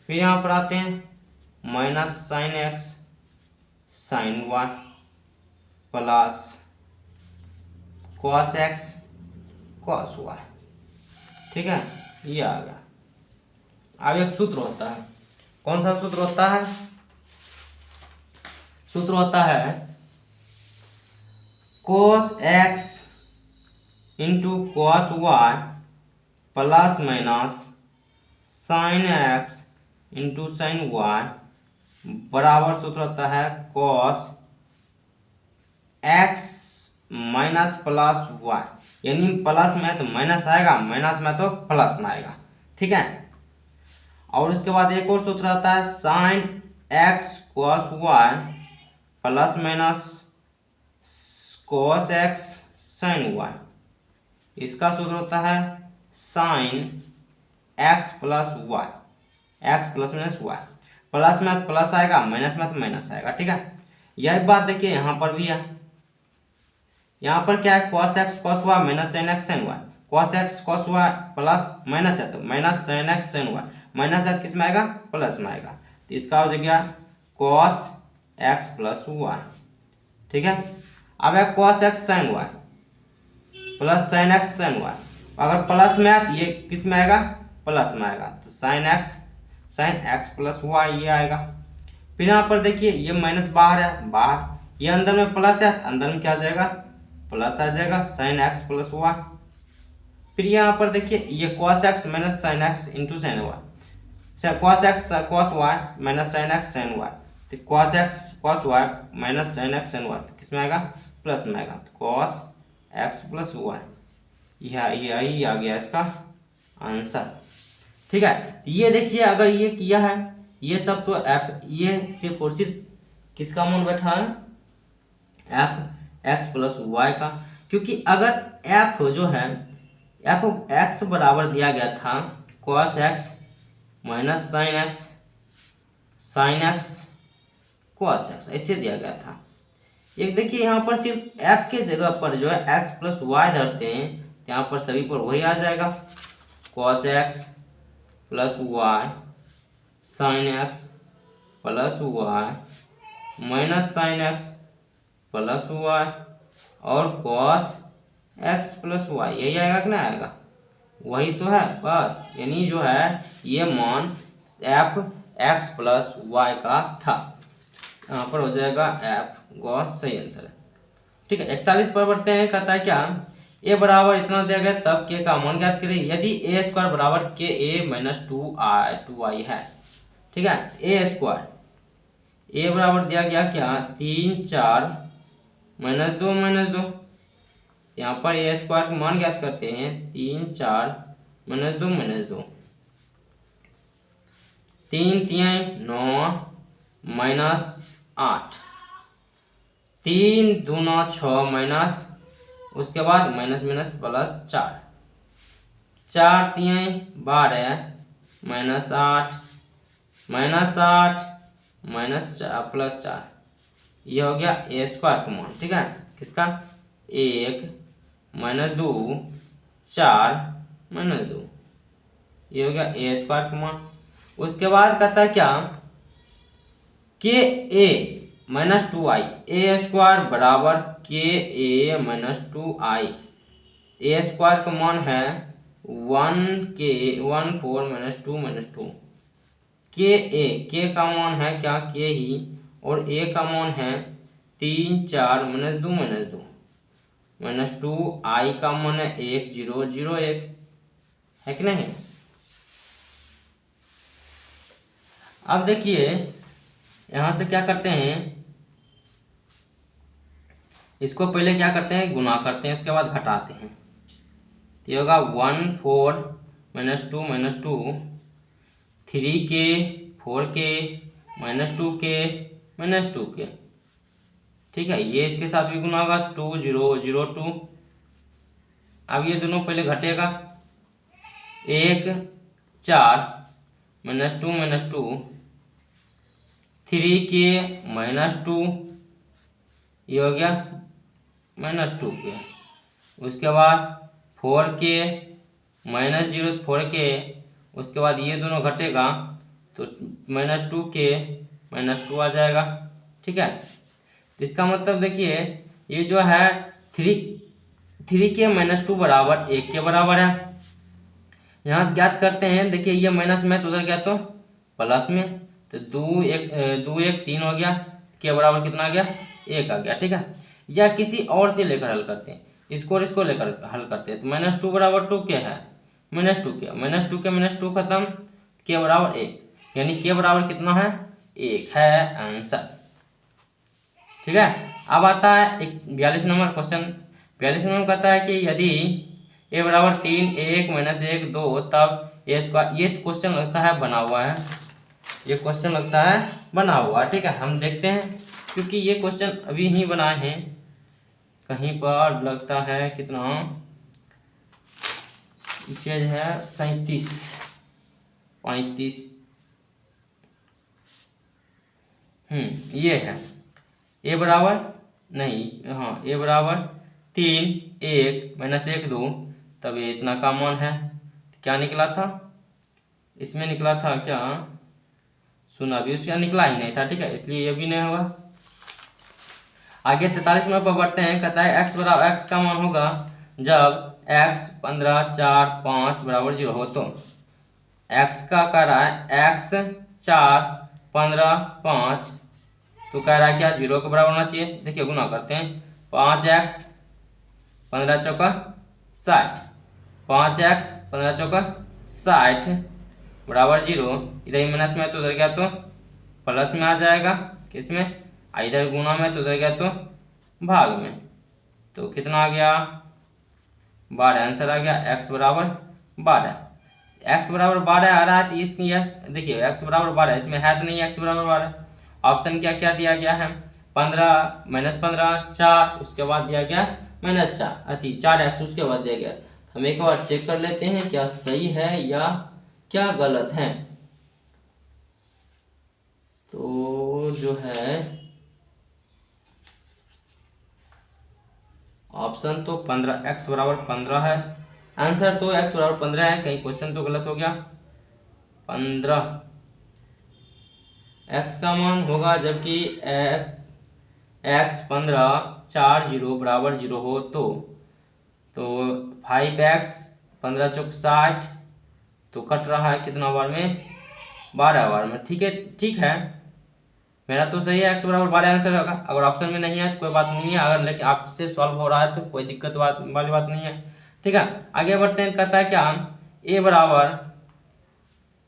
A: फिर यहाँ पर आते हैं minus sine X sine Y plus cos X cos Y, ठीक है, ये आ गया। अब एक सूत्र होता है, कौन सा सूत्र होता है, सूत्र होता है cos x into cos Y plus minus sine X into sine Y बराबर सूत्र होता है cos x minus plus Y, यानी प्लस में है तो माइनस आएगा, माइनस में तो प्लस में आएगा, ठीक है। और उसके बाद एक और सूत्र आता है sine X cos Y plus minus cos X sine Y, इसका सूत्र होता है sine X plus Y, X plus minus Y, plus में तो प्लस आएगा, माइनस में तो माइनस आएगा, ठीक है। यही बात देखिए यहाँ पर भी है, यहाँ पर क्या है cos x cos y minus sine X sine Y, cos x cos y plus minus है तो minus sine X sine Y, minus है किस में आएगा प्लस में आएगा, तो इसका हो जाएगा cos x प्लस वाई, ठीक है। अब है cos x sine Y plus sine X sine Y, अगर प्लस में है तो ये किस में आएगा प्लस में आएगा, तो साइन एक्स प्लस वाई ये आएगा। फिर यहाँ पर देखिए ये माइनस बाहर है, बाहर, ये अंदर में प्लस है, अंदर में क्या आ जाएगा प्लस आ जाएगा साइन एक्स प्लस वाई। फिर यहाँ पर देखिए ये cos x minus sine X into sine Y, cos x cos y minus sine X sine Y, तो cos x cos y minus sine X sine Y किस में आएगा प्लस में आएगा, तो cos x प्लस वाई, यही आ गया इसका आंसर, ठीक है। ये देखिए अगर ये किया है ये सब तो एफ, ये सिर्फ और सिर्फ किसका मान बैठा है एफ एक्स प्लस वाई का, क्योंकि अगर एफ जो है एफ एक्स बराबर दिया गया था cos x minus sine x cos x ऐसे दिया गया था। एक देखिए यहाँ पर सिर्फ f के जगह पर जो है x प्लस वाई धरते हैं, तो यहाँ पर सभी पर वही आ जाएगा cos x plus Y sine X plus Y minus sine X plus Y और cos x प्लस वाई, यही आएगा कि नहीं आएगा, वही तो है बस, यानी जो है ये मान f x प्लस वाई का था, यहाँ पर हो जाएगा f गो सही आंसर है, ठीक है। 41 पर बढ़ते हैं, कहता है क्या a बराबर इतना दिया गया तब k का मान ज्ञात करें यदि a स्क्वायर बराबर k a माइनस 2i है, ठीक है। a स्क्वायर a बराबर दिया गया क्या 3 4 माइनस 2 यहाँ पर a स्क्वायर का मान ज्ञात करते हैं 3 4 माइनस 2 3 3 9 माइनस 8 3 दूना 6 माइनस, उसके बाद minus minus plus 4 4 3 12 minus 8 minus plus 4, ये हो गया ए स्क्वायर का मान, ठीक है, किसका 1 माइनस 2 4 माइनस 2, ये हो गया ए स्क्वायर का मान। उसके बाद कहता है क्या के ए माइनस 2i, ए स्क्वायर बराबर के ए माइनस 2i, ए स्क्वायर का मान है 1 4 माइनस 2 के ए, के का मान है क्या के ही, और ए का मान है 3 4 माइनस 2 माइनस 2 आई का मान है 1 0 0 1 है कि नहीं। अब देखिए यहां से क्या करते हैं, इसको पहले क्या करते हैं गुना करते हैं, उसके बाद घटाते हैं, तो ये होगा 1 4 माइनस 2 3 के 4 के माइनस 2 के माइनस 2 के, ठीक है, ये इसके साथ भी गुना होगा 2 0 0 2। अब ये दोनों पहले घटेगा, 1 4 -2 3k -2, ये हो गया -2k। उसके बाद 4k -0 4k, उसके बाद ये दोनों घटेगा तो -2k -2 आ जाएगा। ठीक है, इसका मतलब देखिए ये जो है 3k -2 बराबर 1 के बराबर है। यहाँ से ज्ञात करते हैं, देखिए ये माइनस में तो उधर गया तो प्लस में, तो 2 1 3 हो गया, के बराबर कितना आ गया 1 आ गया। ठीक है, या किसी और से लेकर हल करते हैं, इसको और इसको लेकर हल करते हैं, तो -2 बराबर 2 क्या है -2 खत्म, के बराबर 1, यानी के बराबर कितना है 1 है आंसर। ठीक है, अब आता है एक 42 नंबर क्वेश्चन। 42 नंबर कहता है कि यदि a बराबर 3 1 -1 2 तब ए स्क्वायर, ये क्वेश्चन लगता है बना हुआ है, ये क्वेश्चन लगता है बना हुआ है। ठीक है, हम देखते हैं, क्योंकि ये क्वेश्चन अभी ही बनाए हैं, कहीं पर लगता है कितना इसे है 37 35, ये है a बराबर नहीं, हाँ a बराबर 3 1 -1 2, तब ये इतना का मान है। क्या निकला था इसमें, निकला था क्या 0, अभी उसका निकला ही नहीं था। ठीक है, इसलिए ये भी नहीं होगा। आगे 43 नंबर पर बढ़ते हैं, कहता है x का मान होगा जब x 15 4 5 बराबर 0 हो, तो x का कह रहा है x 4 15 5, तो कह रहा है क्या 0 के बराबर होना चाहिए। देखिए गुना करते हैं, 5x 15 चौका 60, 5x 15 चौका 60 बराबर 0, इधर ही माइनस में तो उधर गया तो प्लस में आ जाएगा, किसमें इधर गुना में तो उधर गया तो भाग में, तो कितना आ गया 12 आंसर आ गया। x बराबर 12, x बराबर 12 आ रहा है, तो इसकी देखिए x बराबर 12, इसमें है तो नहीं x बराबर 12। ऑप्शन क्या क्या दिया गया है 15 -15 4, उसके बाद दिया गया -4 4x, उसके बाद दिया गया। हम एक बार चेक कर लेते हैं क्या सही है या क्या गलत है। तो जो है ऑप्शन तो 15 x बराबर 15 है, आंसर तो x बराबर 15 है, कहीं क्वेश्चन तो गलत हो गया। 15 x का मान होगा जबकि x 15 4 0 बराबर 0 हो, तो 5x 15 चौक 60, तो कट रहा है कितना बार में 12 बार में। ठीक है, ठीक है, मेरा तो सही है, x बराबर 12 आंसर होगा। अगर ऑप्शन में नहीं है तो कोई बात नहीं है, अगर लेकिन आपसे सॉल्व हो रहा है तो कोई दिक्कत वाली बात नहीं है। ठीक है, आगे बढ़ते हैं, कहता है क्या a बराबर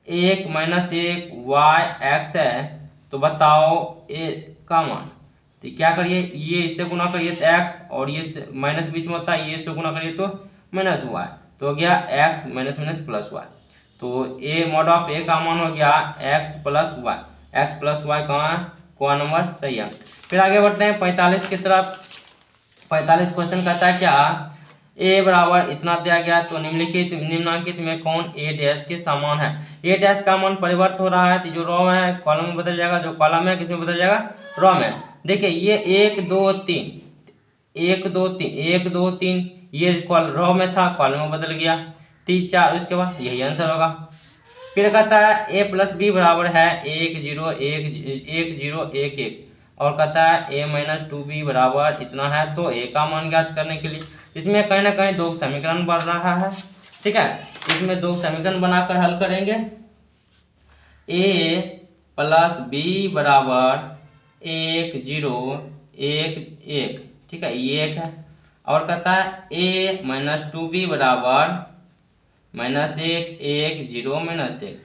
A: 1 -1 y x है, तो बताओ a का मान। तो क्या करिए, ये इससे गुना करिए तो x, और ये माइनस बीच में होता है, ये इससे गुना करिए तो -y, तो हो गया x +y, तो a मॉड ऑफ a का मान हो गया x + y कहाँ है, कौन नंबर सही है। फिर आगे बढ़ते हैं 45 की तरफ। 45 क्वेश्चन कहता है क्या a बराबर इतना दिया गया, तो निम्नलिखित में कौन a डैश के समान है। a डैश का मान परिवर्तित हो रहा है, तो जो रो है कॉलम में बदल जाएगा, जो कॉलम है किसमें बदल जाएगा रो में। देखिए ये 1 2 3 1 2 3 1 2 3, ये रो में था, कॉलम में बदल गया 3 4, उसके बाद यही आंसर होगा। फिर कहता है a + b बराबर है 1 0 1 1, और कहता है a - 2b बराबर इतना है, तो a का मान ज्ञात करने के लिए इसमें कहीं ना कहीं दो समीकरण बन रहा है। ठीक है, इसमें दो समीकरण बनाकर हल करेंगे। a + b बराबर 1 0 1 1, ठीक है, ये एक है, और कहता है a - 2b बराबर -1 1 0 -1।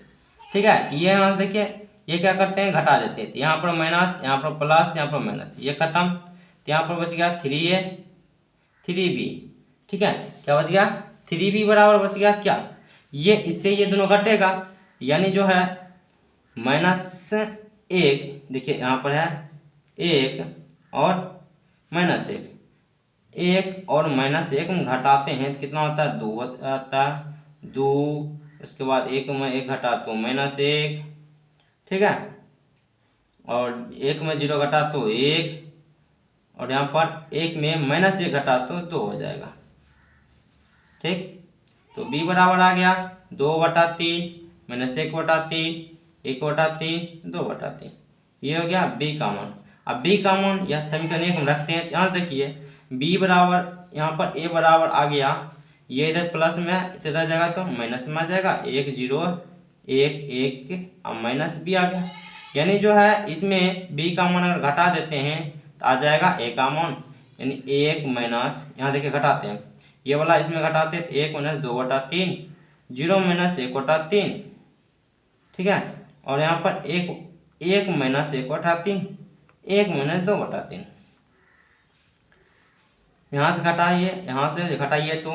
A: ठीक है, ये यहाँ देखिए, ये क्या करते हैं घटा देते हैं, यहाँ पर माइनस, यहाँ पर प्लस, यहाँ पर माइनस, ये खत्म, तो यहाँ पर बच गया 3a 3b। ठीक है, क्या बच गया 3b बराबर बच गया क्या, ये इससे ये दोनों घटेगा, यानी जो है -1, देखिए यहाँ पर है 1 और माइनस एक, एक और माइनस एक में घटाते हैं तो कितना होता है, 2 आता है, 2। उसके बाद एक में एक घटा तो माइनस एक, ठीक है। और एक में 0 घटा तो 1, और यहाँ पर एक में माइनस एक घटा तो 2 हो जाएगा, ठीक। तो b बराबर आ गया 2/3 माइनस 1/3, 1/3, 2/3। ये हो गया b कॉमन। अब b कॉमन यह समीकरण एक में रखते हैं। यहाँ देखिए b बराबर, यहाँ पर a बराबर आ गया, ये इधर प्लस में इधर जाएगा तो माइनस में आ जाएगा, 1 0 1 1, अब माइनस b आ गया। यानी जो है इसमें b कॉमन अगर घटा देते हैं तो आ जाएगा a कॉमन, यानी 1 माइनस, यहाँ देखिए घटाते हैं, ये वाला इसमें घटाते हैं, 1 माइनस 2/3, 0 माइनस 1/3, ठीक है। और यहाँ पर 1 माइनस 1/3, 1 माइनस 2/3। यहाँ से घटाइए, यहाँ से घटाइए तो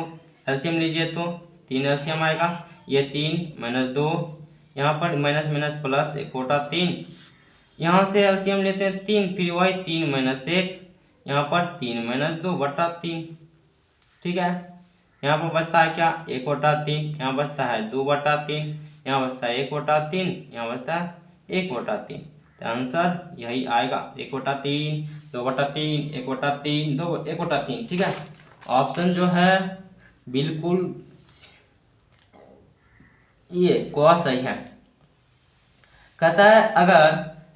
A: एलसीएम लीजिए तो 3 एलसीएम आएगा, ये 3 माइनस 2, यहाँ पर माइनस माइनस प्लस 1/3, यहाँ से एलसीएम लेते हैं 3, फिर वही 3 माइनस 1, यहाँ पर 3 माइनस 2/3, ठीक है। यहाँ पर बचता है क्या, 1/3, यहाँ बचता है 2/3, यहाँ बचता है 1/3, यहाँ बचता है 1/3। तो आंसर यही आएगा 1/3, 2/3, 1/3, 1/3, ठीक है। ऑप्शन जो है बिल्कुल ये क सही है। कहता है अगर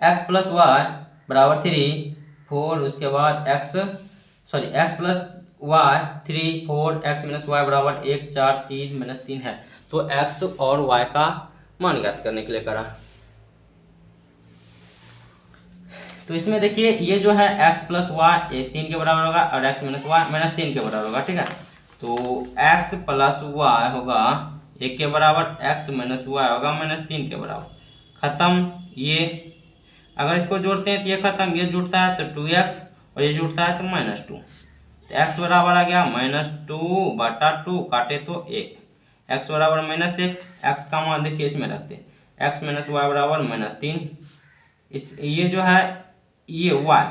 A: x प्लस वाई बराबर 3 4, उसके बाद x plus Y 3 4, x minus Y बराबर 1 4 3 माइनस 3 है, तो x और y का मान ज्ञात करने के लिए करा। तो इसमें देखिए ये जो है x प्लस वाई 3 के बराबर होगा और x माइनस वाई माइनस 3 के बराबर होगा, ठीक है। तो x प्लस वाई होगा 1 के बराबर, x माइनस वाई होगा माइनस 3 के बराबर, खत्म। ये अगर इसको जोड़ते हैं तो ये खत्म, ये जुड़ता है तो 2x और ये जुड़ता है तो -2, तो x बराबर आ गया -2/2, काटे तो 1, x बराबर -1, x का मान देखिए इसमें रखते हैं, x माइनस वाई बराबर -3, इस ये जो है ये y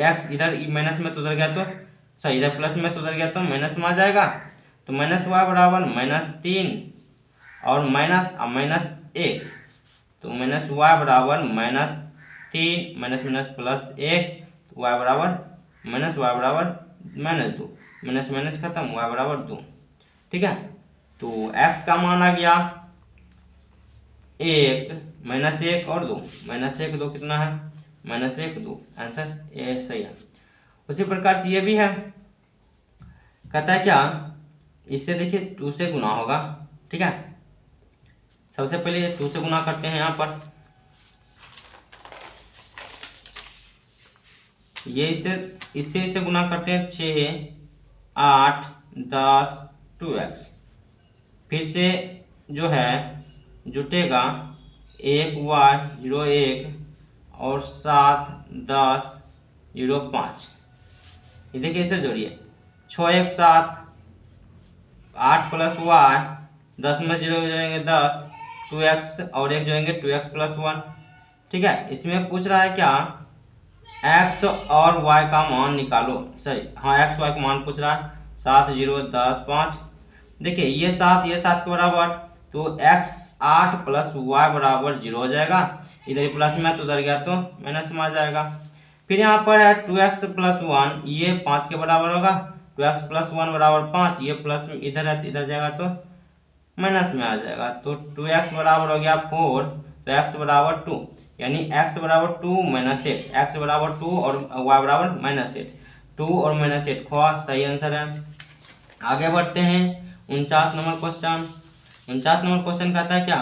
A: x इधर माइनस में तो उधर गया तो इधर प्लस में तो उधर गया तो माइनस में आ जाएगा, तो माइनस वाई बराबर -3 और -1, तो माइनस वाई बराबर -3 माइनस माइनस प्लस 1, तो वाई बराबर -2, माइनस माइनस खत्म, वाई बराबर 2, ठीक है। तो x का मान आ गया 1 -1 और 2, -1 2 कितना है, -1 2, आंसर ए सही है। उसी प्रकार से ये भी है, कहता है क्या, इससे देखिए 2 से गुना होगा, ठीक है। सबसे पहले 2 से गुना करते हैं, यहाँ पर ये इससे गुना करते हैं, 6 8 10 2x, फिर से जो है जुटेगा 1 y 0 1 और 7 10 0 5, ये देखिए इसे जोड़िए, 6 1 7, 8 प्लस वाई 10 में 0 जोड़ेंगे 10, 2x और 1 जोड़ेंगे 2x प्लस 1, ठीक है। इसमें पूछ रहा है क्या, x और y का मान निकालो, हाँ x y का मान पूछ रहा है, 7 0 10 5, देखिए ये 7 के बराबर, तो x 8 प्लस y बराबर 0 हो जाएगा, इधर प्लस में तो उधर गया तो माइनस में आ जाएगा। फिर यहाँ पर है 2x प्लस 1, ये 5 के बराबर होगा, 2x प्लस 1 बराबर 5, ये प्लस इधर है इधर जाएगा तो माइनस में आ जाएगा, तो 2x बराबर हो गया 4, तो x बराबर 2, यानी x बराबर 2 माइनस 8, x बराबर 2 और y बराबर -8, 2 और -8 ख सही आंसर है। आगे बढ़ते हैं 49 नंबर क्वेश्चन। 49 नंबर क्वेश्चन कहता है क्या,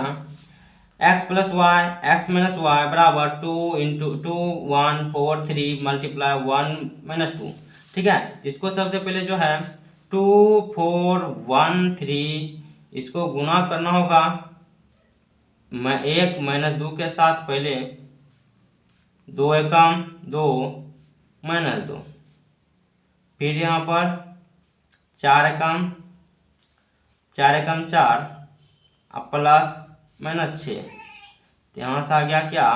A: x plus Y X minus Y बराबर 2 इंटू 2 1 4 3 मल्टीप्लाई 1 -2, ठीक है। इसको सबसे पहले जो है 2 4 1 3 इसको गुना करना होगा, मैं 1 -2 के साथ, पहले 2 एकम 2 -2, फिर यहाँ पर 4 एकम 4 अब प्लस -6, तो यहाँ से आ गया क्या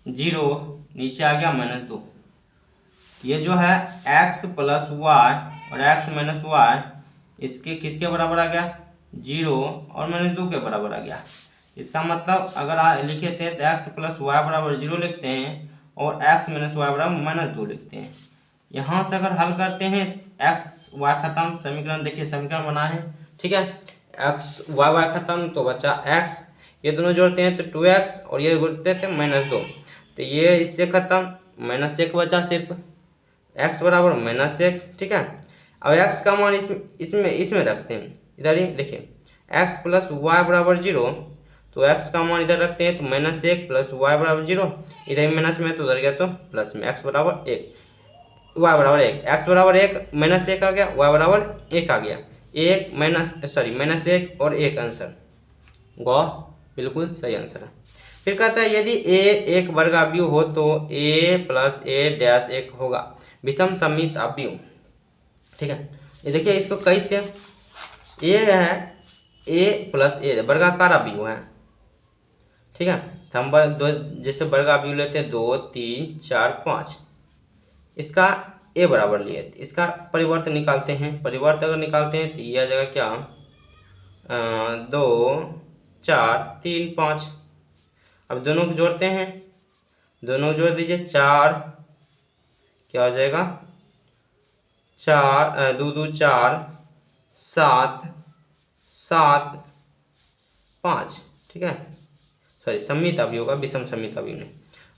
A: 0, नीचे आ गया -2, ये जो है x प्लस वाई और x माइनस वाई इसके किसके बराबर आ गया, 0 और -2 के बराबर आ गया। इसका मतलब अगर लिखे थे तो x प्लस वाई बराबर 0 लिखते हैं और x माइनस वाई बराबर -2 लिखते हैं। यहाँ से अगर हल करते हैं x y खत्म, समीकरण देखिए समीकरण बना है, ठीक है, x y खत्म तो बचा x, ये दोनों जोड़ते हैं तो 2x और ये जोड़ते थे -2, तो ये इससे खत्म, -1 बचा सिर्फ, x बराबर -1, ठीक है। अब x का मान इसमें रखते हैं, इधर ही देखिए x प्लस वाई बराबर 0, तो x का मान इधर रखते हैं तो -1 प्लस वाई बराबर 0, इधर माइनस में तो उधर गया तो प्लस में, x बराबर 1 वाई बराबर 1, x बराबर 1 -1 आ गया, y बराबर 1 आ गया, -1 और 1 आंसर गौ बिल्कुल सही आंसर है। फिर कहता है यदि a एक वर्गाव्यूह हो तो a प्लस a डैश 1 होगा, विषम सममित अव्यूह, ठीक है। ये देखिए इसको कैसे, a है a प्लस a वर्गाकार अव्यूह है, ठीक है। तो हम जैसे वर्गाव्यूह लेते हैं 2 3 4 5, इसका a बराबर लिए, इसका परिवर्तन निकालते हैं, परिवर्तन अगर निकालते हैं तो यह आ जाएगा क्या, 2 4 3 5। अब दोनों को जोड़ते हैं, दोनों को जोड़ दीजिए, 4 क्या हो जाएगा, 4 2 2 4 7 7 5, ठीक है, सॉरी सममित अवयव होगा, विषम सममित अवयव नहीं।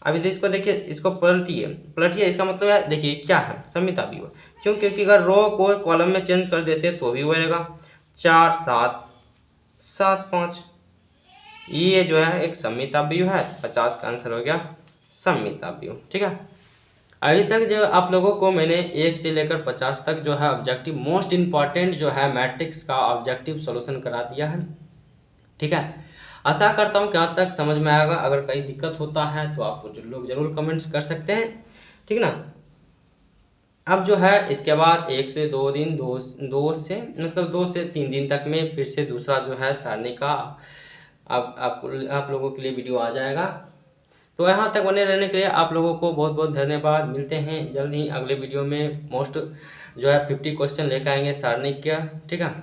A: अभी तो इसको देखिए, इसको पलटिए, इसका मतलब है देखिए क्या है, सममित अवयव, क्यों, क्योंकि अगर रो को कॉलम में चेंज कर देते तो भी वो रहेगा 4 7 7 5, ये जो है एक सममित अवयव है, 50 का आंसर हो गया सममित अवयव, ठीक है। अभी तक जो आप लोगों को मैंने 1 से लेकर 50 तक जो है ऑब्जेक्टिव मोस्ट इम्पॉर्टेंट जो है मैट्रिक्स का ऑब्जेक्टिव सॉल्यूशन करा दिया है, ठीक है। आशा करता हूँ कि यहाँ तक समझ में आएगा, अगर कहीं दिक्कत होता है तो आप लोग जरूर कमेंट्स कर सकते हैं, ठीक ना। अब जो है इसके बाद 1 से 2 दिन, 2 से मतलब 2 से 3 दिन तक में फिर से दूसरा जो है सारणी का आप लोगों के लिए वीडियो आ जाएगा। तो यहाँ तक बने रहने के लिए आप लोगों को बहुत बहुत धन्यवाद। मिलते हैं जल्द ही अगले वीडियो में। मोस्ट जो है 50 क्वेश्चन लेकर आएंगे सारणी का, ठीक है।